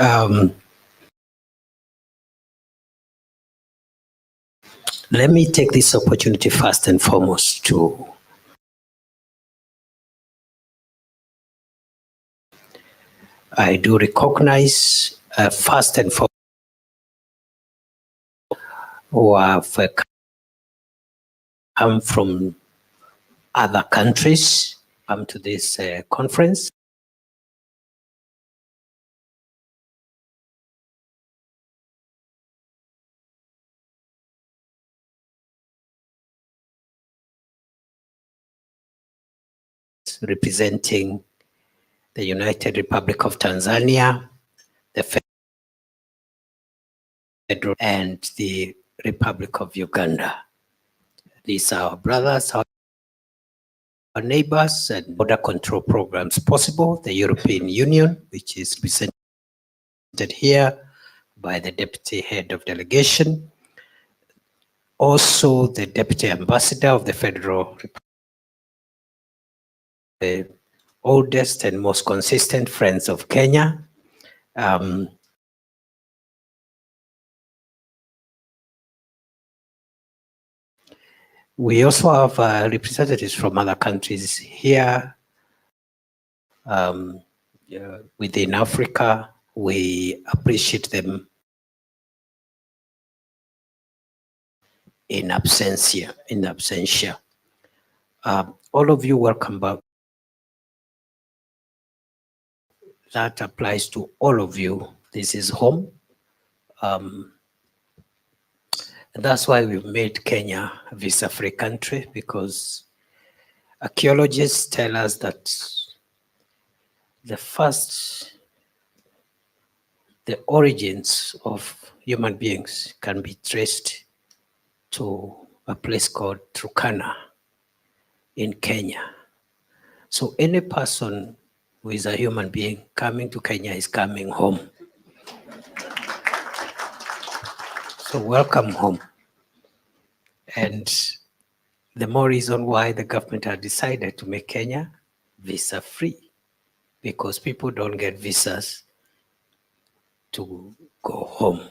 Let me take this opportunity first and foremost to I do recognize first and foremost who have come from other countries come to this conference. Representing the United Republic of Tanzania, the Federal and the Republic of Uganda. These are our brothers, our neighbors, and border control programs possible. The European Union, which is represented here by the Deputy Head of Delegation, also the Deputy Ambassador of the Federal Republic, the oldest and most consistent friends of Kenya. We also have representatives from other countries here within Africa. We appreciate them in absentia. All of you welcome back. That applies to all of you. This is home. That's why we've made Kenya a visa-free country, because archaeologists tell us that the origins of human beings can be traced to a place called Turkana in Kenya. So any person who is a human being coming to Kenya is coming home. So welcome home. And the more reason why the government had decided to make Kenya visa-free, because people don't get visas to go home.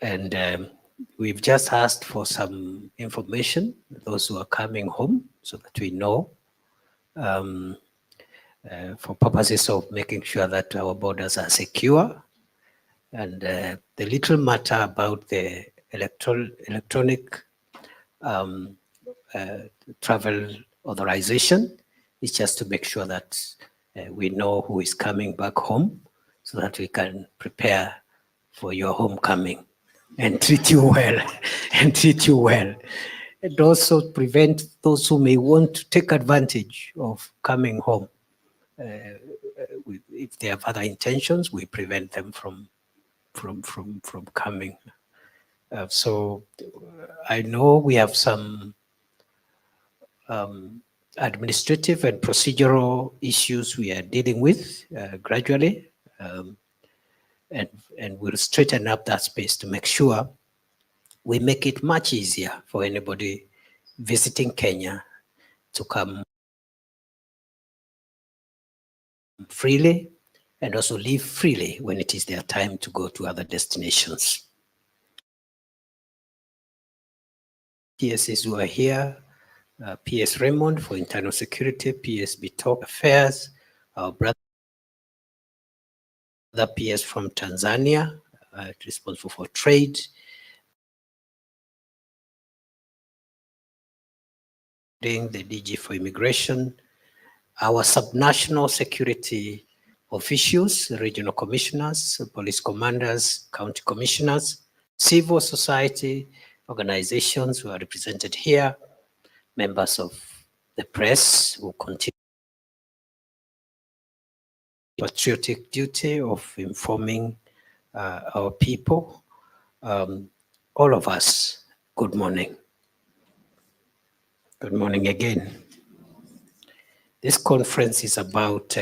And we've just asked for some information, those who are coming home, so that we know, for purposes of making sure that our borders are secure. And the little matter about the electronic travel authorization is just to make sure that we know who is coming back home, so that we can prepare for your homecoming and treat you well, and also prevent those who may want to take advantage of coming home. If they have other intentions, we prevent them from coming. So I know we have some administrative and procedural issues we are dealing with gradually, and we'll straighten up that space to make sure we make it much easier for anybody visiting Kenya to come freely and also live freely when it is their time to go to other destinations. PSs who are here, PS Raymond for Internal Security, PS Bitok Affairs, our brother PS from Tanzania, responsible for trade, the DG for Immigration, our subnational security officials, regional commissioners, police commanders, county commissioners, civil society organizations who are represented here, members of the press who continue patriotic duty of informing our people. All of us, good morning. Good morning again. This conference is about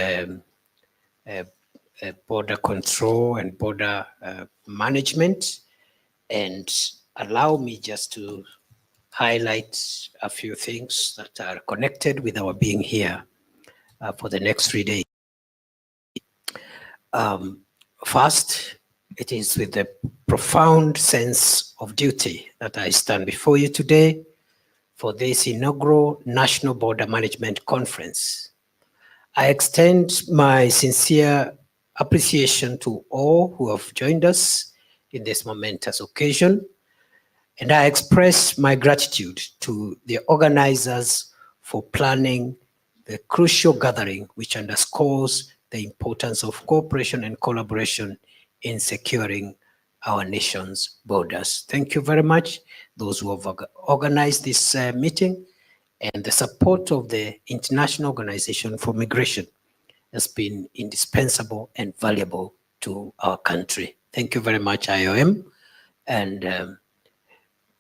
border control and border management, and allow me just to highlight a few things that are connected with our being here for the next 3 days. First, it is with a profound sense of duty that I stand before you today for this inaugural National Border Management Conference. I extend my sincere appreciation to all who have joined us in this momentous occasion, and I express my gratitude to the organizers for planning the crucial gathering, which underscores the importance of cooperation and collaboration in securing our nation's borders. Thank you very much, those who have organized this meeting, and the support of the International Organization for Migration has been indispensable and valuable to our country. Thank you very much, IOM, and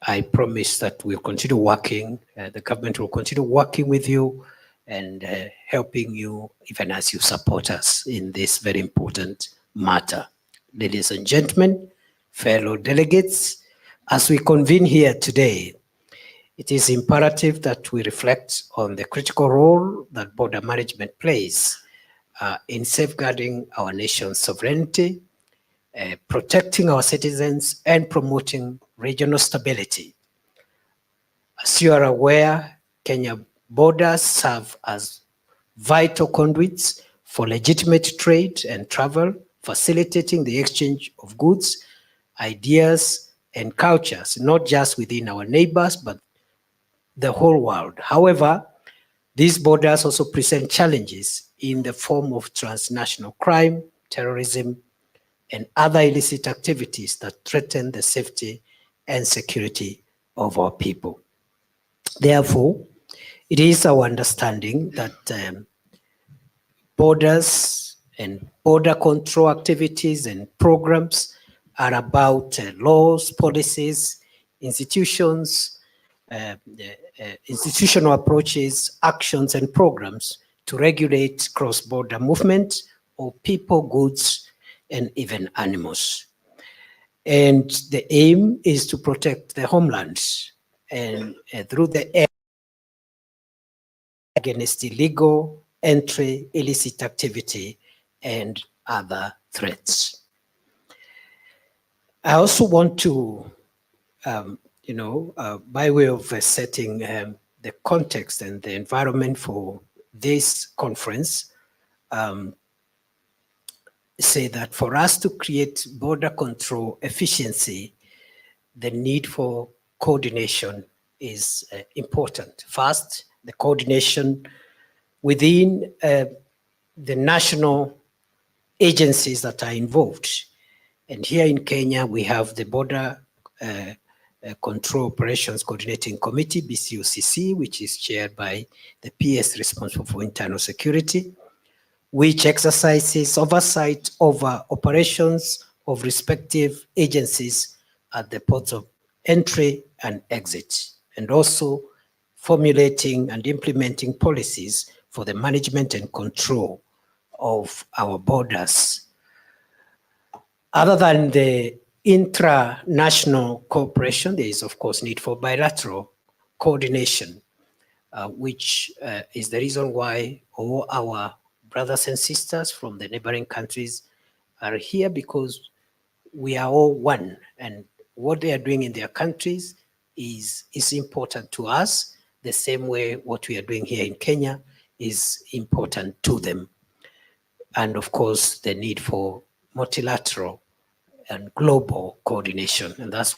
I promise that we'll continue working, the government will continue working with you and helping you even as you support us in this very important matter. Ladies and gentlemen, fellow delegates, as we convene here today, it is imperative that we reflect on the critical role that border management plays in safeguarding our nation's sovereignty, protecting our citizens, and promoting regional stability. As you are aware, Kenya borders serve as vital conduits for legitimate trade and travel, facilitating the exchange of goods, ideas, and cultures, not just within our neighbors, but the whole world. However, these borders also present challenges in the form of transnational crime, terrorism, and other illicit activities that threaten the safety and security of our people. Therefore, it is our understanding that borders and border control activities and programs are about laws, policies, institutions, institutional approaches, actions, and programs to regulate cross-border movement of people, goods, and even animals. And the aim is to protect the homeland and through the air against illegal entry, illicit activity, and other threats. I also want to, by way of setting the context and the environment for this conference, say that for us to create border control efficiency, the need for coordination is important. First, the coordination within the national agencies that are involved. And here in Kenya, we have the Border Control Operations Coordinating Committee, BCOCC, which is chaired by the PS responsible for internal security, which exercises oversight over operations of respective agencies at the ports of entry and exit, and also formulating and implementing policies for the management and control of our borders. Other than the intra-national cooperation, there is of course need for bilateral coordination, which is the reason why all our brothers and sisters from the neighboring countries are here, because we are all one, and what they are doing in their countries is important to us, the same way what we are doing here in Kenya is important to them. And of course, the need for multilateral and global coordination, and that's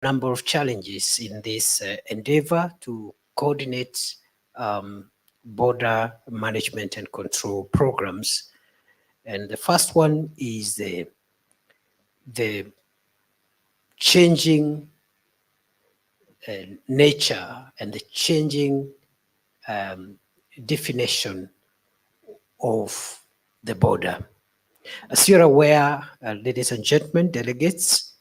number of challenges in this endeavor to coordinate border management and control programs. And the first one is the changing nature and the changing definition of the border. As you're aware, ladies and gentlemen, delegates,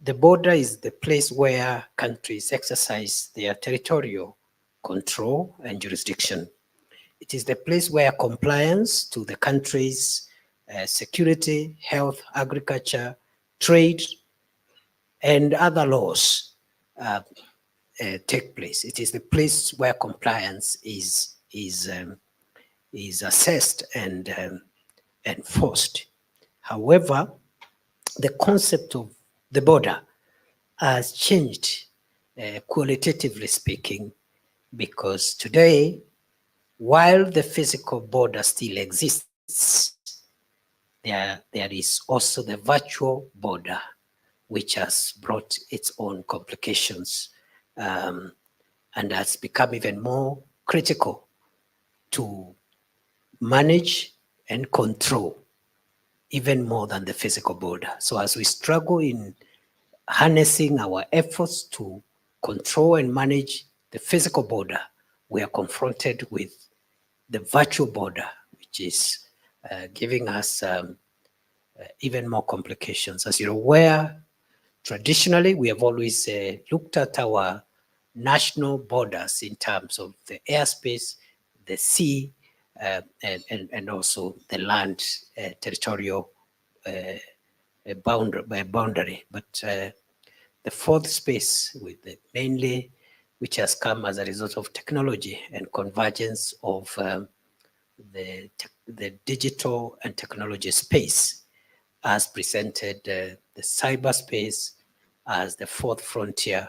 the border is the place where countries exercise their territorial control and jurisdiction. It is the place where compliance to the country's security, health, agriculture, trade, and other laws take place. It is the place where compliance is assessed and enforced. However, the concept of the border has changed, qualitatively speaking, because today, while the physical border still exists, there is also the virtual border, which has brought its own complications and has become even more critical to manage and control, even more than the physical border. So as we struggle in harnessing our efforts to control and manage the physical border, we are confronted with the virtual border, which is giving us even more complications. As you're aware, traditionally, we have always looked at our national borders in terms of the airspace, the sea, and also the land territorial boundary. But the fourth space, with mainly which has come as a result of technology and convergence of the digital and technology space, has presented the cyberspace as the fourth frontier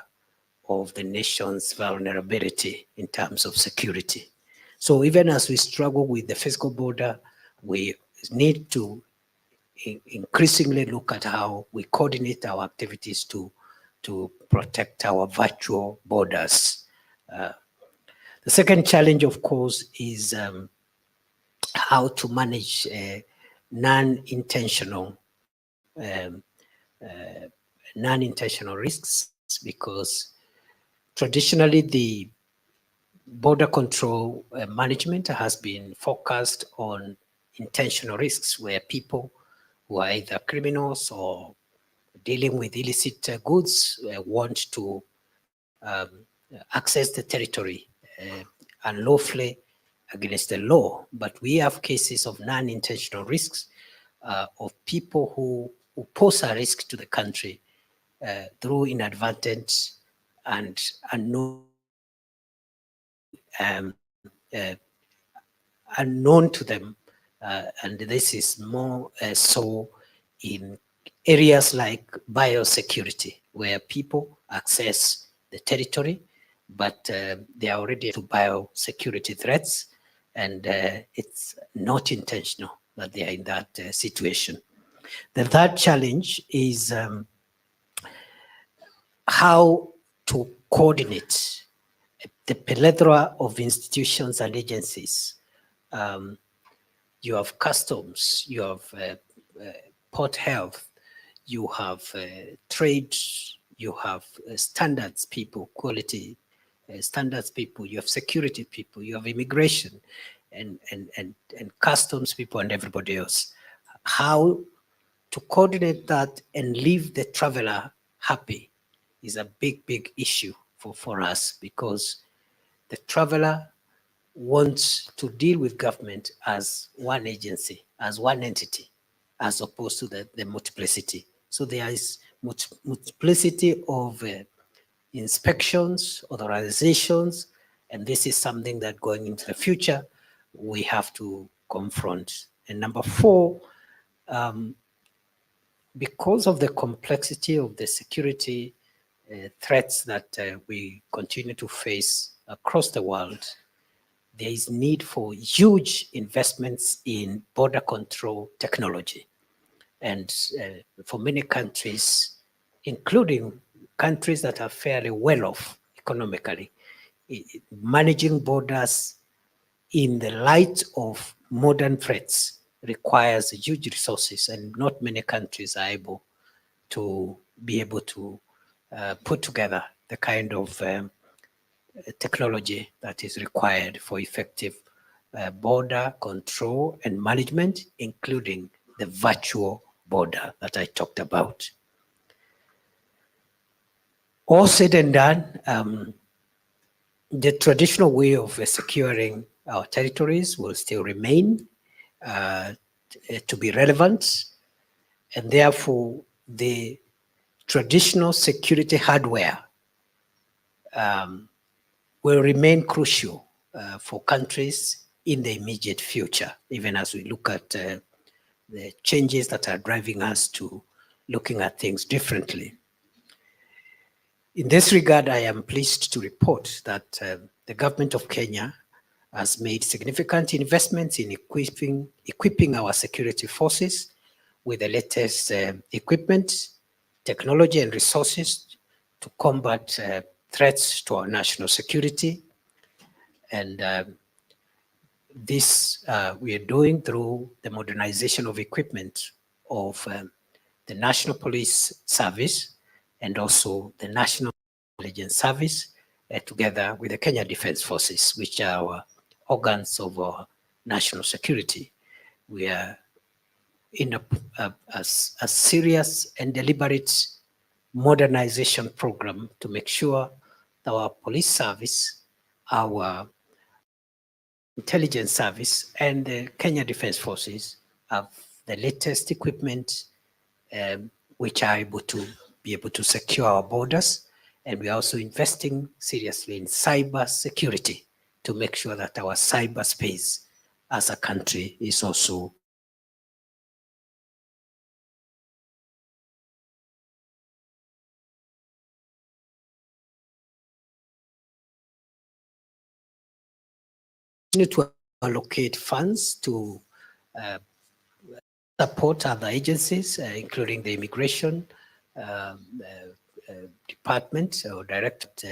of the nation's vulnerability in terms of security. So even as we struggle with the physical border, we need to increasingly look at how we coordinate our activities to protect our virtual borders. The second challenge, of course, is how to manage non-intentional risks, because traditionally the border control management has been focused on intentional risks, where people who are either criminals or dealing with illicit goods want to access the territory unlawfully against the law. But we have cases of non-intentional risks of people who pose a risk to the country through inadvertent and unknown to them, and this is more so in areas like biosecurity, where people access the territory, but they are already to biosecurity threats, and it's not intentional that they are in that situation. The third challenge is how to coordinate the plethora of institutions and agencies. You have customs, you have port health, you have trade, you have standards people, quality standards people, you have security people, you have immigration and customs people and everybody else. How to coordinate that and leave the traveler happy is a big issue for us, because the traveler wants to deal with government as one agency, as one entity, as opposed to the multiplicity. So there is multiplicity of inspections, authorizations, and this is something that going into the future, we have to confront. And number four, because of the complexity of the security threats that we continue to face across the world, there is need for huge investments in border control technology. And for many countries, including countries that are fairly well off economically, managing borders in the light of modern threats requires huge resources, and not many countries are able to put together the kind of technology that is required for effective border control and management, including the virtual border that I talked about. All said and done, the traditional way of securing our territories will still remain to be relevant, and therefore the traditional security hardware will remain crucial for countries in the immediate future, even as we look at the changes that are driving us to looking at things differently. In this regard, I am pleased to report that the government of Kenya has made significant investments in equipping our security forces with the latest equipment, technology, and resources to combat threats to our national security. And this we are doing through the modernization of equipment of the National Police Service and also the National Intelligence Service, together with the Kenya Defence Forces, which are our organs of our national security. We are in a serious and deliberate modernization program to make sure that our police service, our intelligence service, and the Kenya Defence Forces have the latest equipment which are able to secure our borders. And we are also investing seriously in cyber security to make sure that our cyberspace as a country is also to allocate funds to support other agencies, including the immigration department or direct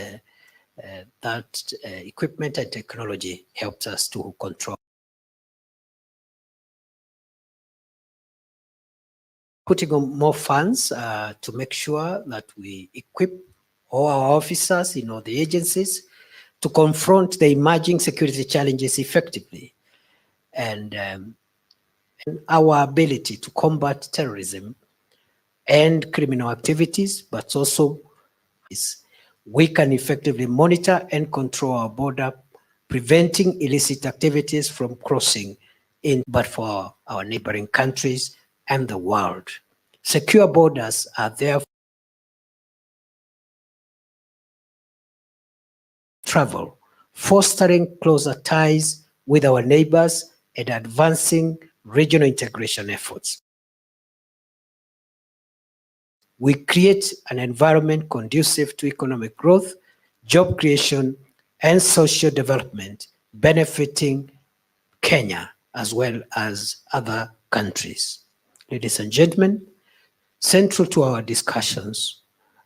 that equipment and technology helps us to control. Putting on more funds to make sure that we equip all our officers in all the agencies to confront the emerging security challenges effectively, and our ability to combat terrorism and criminal activities, but also we can effectively monitor and control our border, preventing illicit activities from crossing in, but for our neighboring countries and the world. Secure borders are therefore travel, fostering closer ties with our neighbors and advancing regional integration efforts. We create an environment conducive to economic growth, job creation, and social development, benefiting Kenya as well as other countries. Ladies and gentlemen, central to our discussions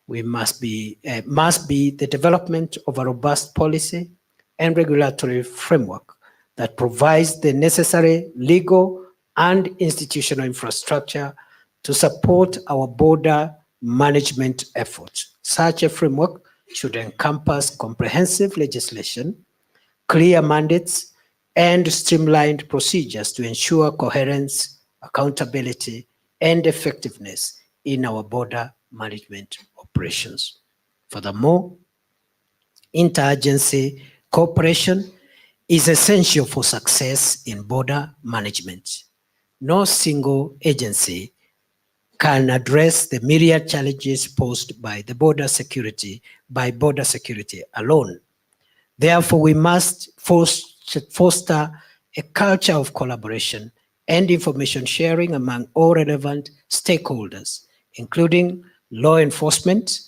must be the development of a robust policy and regulatory framework that provides the necessary legal and institutional infrastructure to support our border management efforts. Such a framework should encompass comprehensive legislation, clear mandates, and streamlined procedures to ensure coherence, accountability, and effectiveness in our border management operations. Furthermore, interagency cooperation is essential for success in border management. No single agency can address the myriad challenges posed by border security alone. Therefore, we must foster a culture of collaboration and information sharing among all relevant stakeholders, including law enforcement,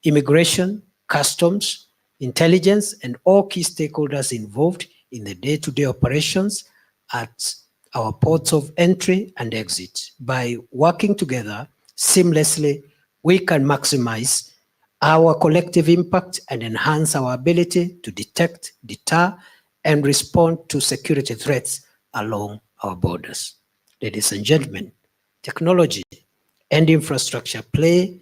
immigration, customs, intelligence, and all key stakeholders involved in the day-to-day operations at our ports of entry and exit. By working together seamlessly, we can maximize our collective impact and enhance our ability to detect, deter, and respond to security threats along our borders. Ladies and gentlemen, technology and infrastructure play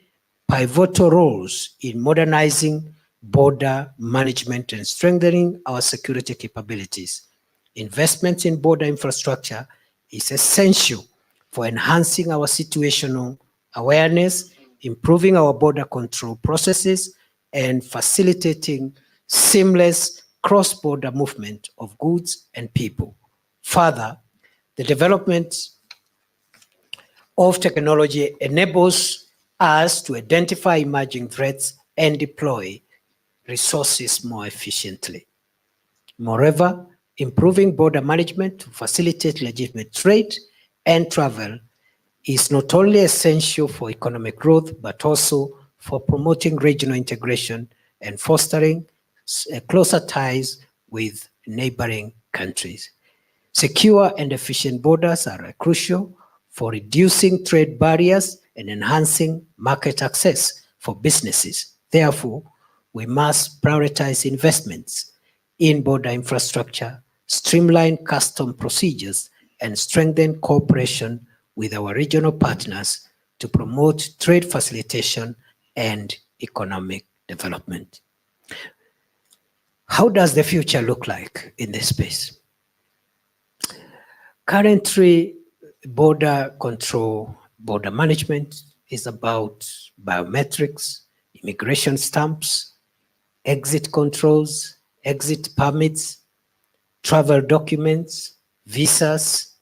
pivotal roles in modernizing border management and strengthening our security capabilities. Investment in border infrastructure is essential for enhancing our situational awareness, improving our border control processes, and facilitating seamless cross-border movement of goods and people. Further, the development of technology enables us to identify emerging threats and deploy resources more efficiently. Moreover, improving border management to facilitate legitimate trade and travel is not only essential for economic growth, but also for promoting regional integration and fostering closer ties with neighboring countries. Secure and efficient borders are crucial for reducing trade barriers and enhancing market access for businesses. Therefore, we must prioritize investments in border infrastructure, streamline custom procedures, and strengthen cooperation with our regional partners to promote trade facilitation and economic development. How does the future look like in this space? Currently, border control, border management is about biometrics, immigration stamps, exit controls, exit permits, travel documents, visas,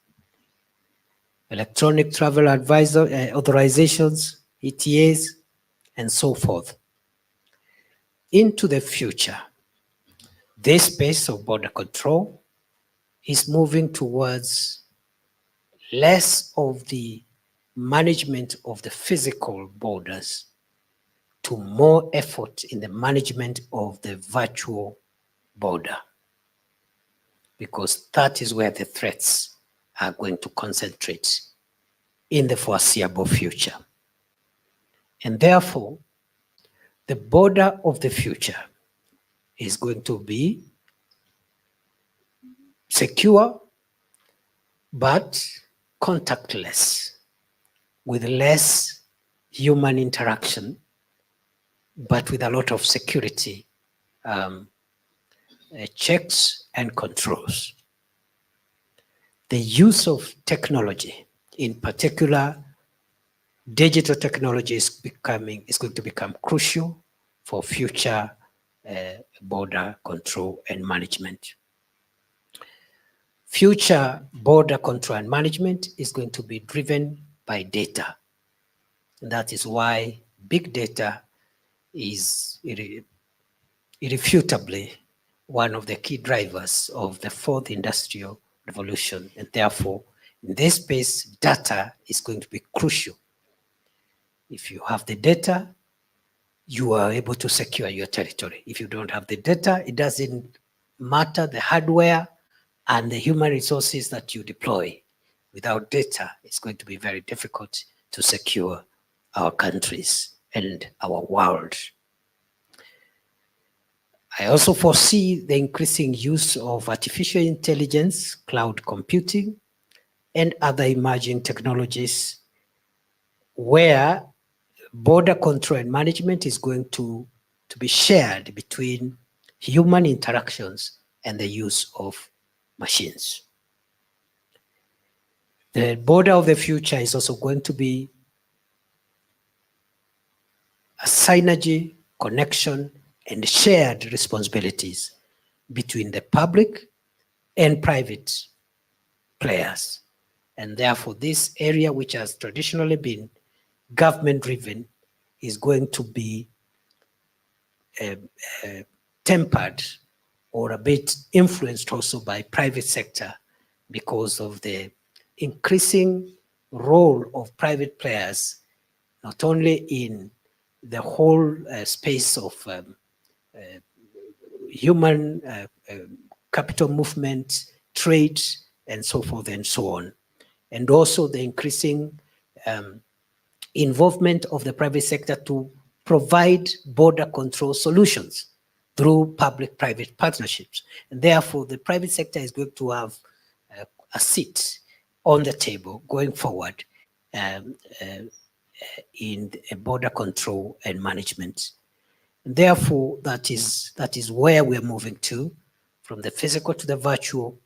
electronic travel advisor authorizations, ETAs, and so forth. Into the future, this space of border control is moving towards less of the management of the physical borders to more effort in the management of the virtual border, because that is where the threats are going to concentrate in the foreseeable future. And therefore, the border of the future is going to be secure, but contactless, with less human interaction, but with a lot of security checks and controls. The use of technology, in particular, digital technology is going to become crucial for future border control and management. Future border control and management is going to be driven by data. And that is why big data is irrefutably one of the key drivers of the fourth industrial revolution. And therefore, in this space, data is going to be crucial. If you have the data, you are able to secure your territory. If you don't have the data, it doesn't matter the hardware and the human resources that you deploy. Without data, it's going to be very difficult to secure our countries and our world. I also foresee the increasing use of artificial intelligence, cloud computing, and other emerging technologies where border control and management is going to be shared between human interactions and the use of machines. The border of the future is also going to be a synergy, connection, and shared responsibilities between the public and private players. And therefore, this area, which has traditionally been government-driven, is going to be tempered or a bit influenced also by private sector because of the increasing role of private players, not only in the whole space of human capital movement, trade, and so forth and so on. And also the increasing involvement of the private sector to provide border control solutions through public-private partnerships. And therefore, the private sector is going to have a seat on the table going forward in border control and management. And therefore, that is where we're moving to, from the physical to the virtual,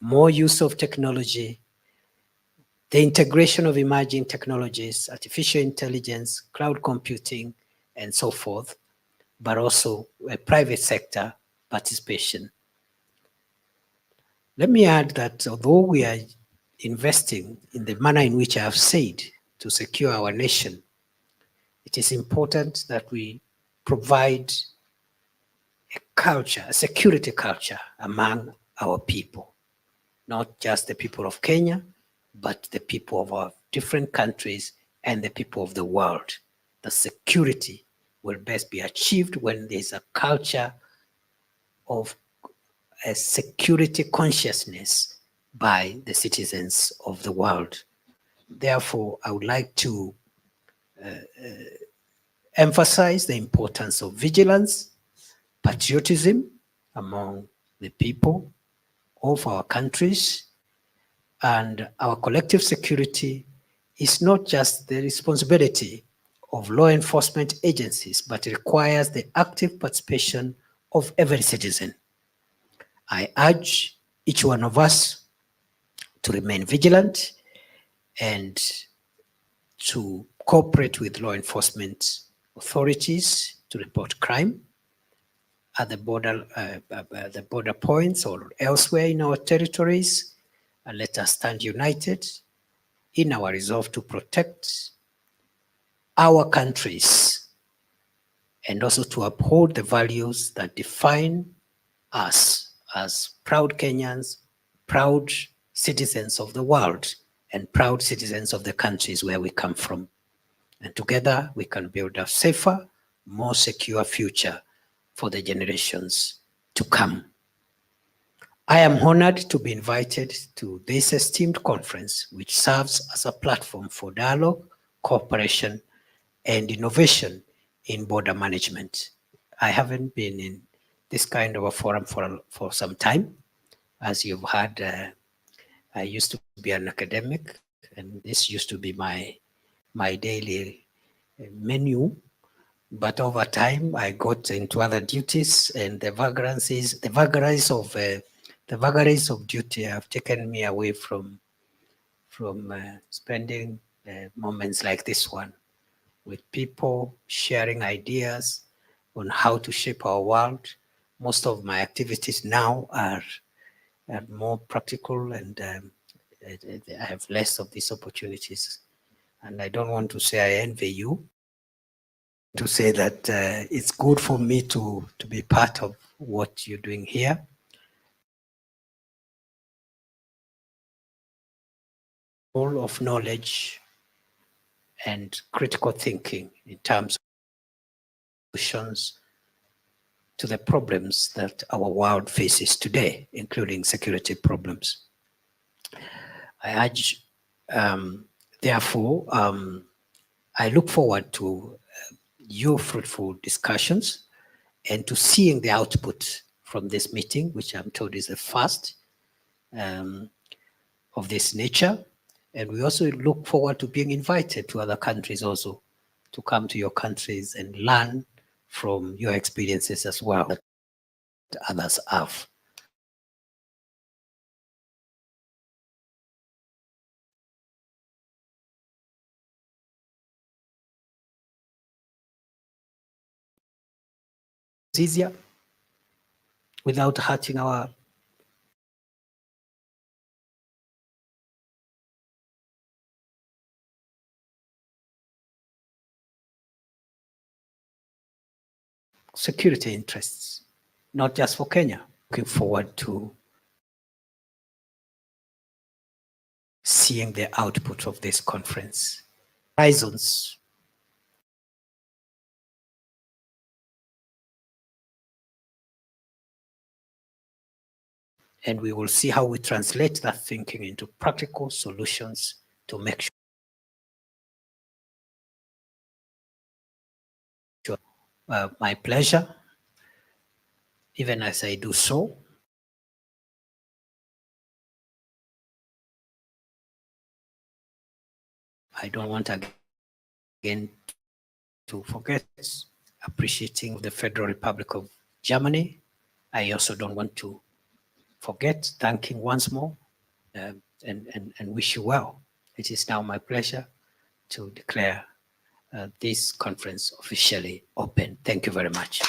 more use of technology, the integration of emerging technologies, artificial intelligence, cloud computing, and so forth, but also a private sector participation. Let me add that although we are investing in the manner in which I have said to secure our nation, it is important that we provide a culture, a security culture among our people, not just the people of Kenya, but the people of our different countries and the people of the world. The security will best be achieved when there's a culture of a security consciousness by the citizens of the world. Therefore, I would like to emphasize the importance of vigilance, patriotism among the people of our countries, and our collective security is not just the responsibility of law enforcement agencies, but it requires the active participation of every citizen. I urge each one of us to remain vigilant and to cooperate with law enforcement authorities to report crime at the border points or elsewhere in our territories, and let us stand united in our resolve to protect our countries and also to uphold the values that define us as proud Kenyans, proud citizens of the world, and proud citizens of the countries where we come from. And together we can build a safer, more secure future for the generations to come. I am honored to be invited to this esteemed conference, which serves as a platform for dialogue, cooperation, and innovation in border management. I haven't been in this kind of a forum for some time. As you've heard, I used to be an academic, and this used to be my daily menu. But over time, I got into other duties, and the vagaries of duty have taken me away from spending moments like this one with people sharing ideas on how to shape our world. Most of my activities now are more practical, and I have less of these opportunities. And I don't want to say I envy you, to say that it's good for me to be part of what you're doing here. All of knowledge and critical thinking in terms of solutions to the problems that our world faces today, including security problems. I urge, therefore, I look forward to your fruitful discussions and to seeing the output from this meeting, which I'm told is the first of this nature. And we also look forward to being invited to other countries also, to come to your countries and learn from your experiences as well that others have. It's easier without hurting our security interests, not just for Kenya. Looking forward to seeing the output of this conference. Horizons. And we will see how we translate that thinking into practical solutions to make sure my pleasure. Even as I do so, I don't want again to forget appreciating the Federal Republic of Germany. I also don't want to forget thanking once more and wish you well. It is now my pleasure to declare this conference officially open. Thank you very much.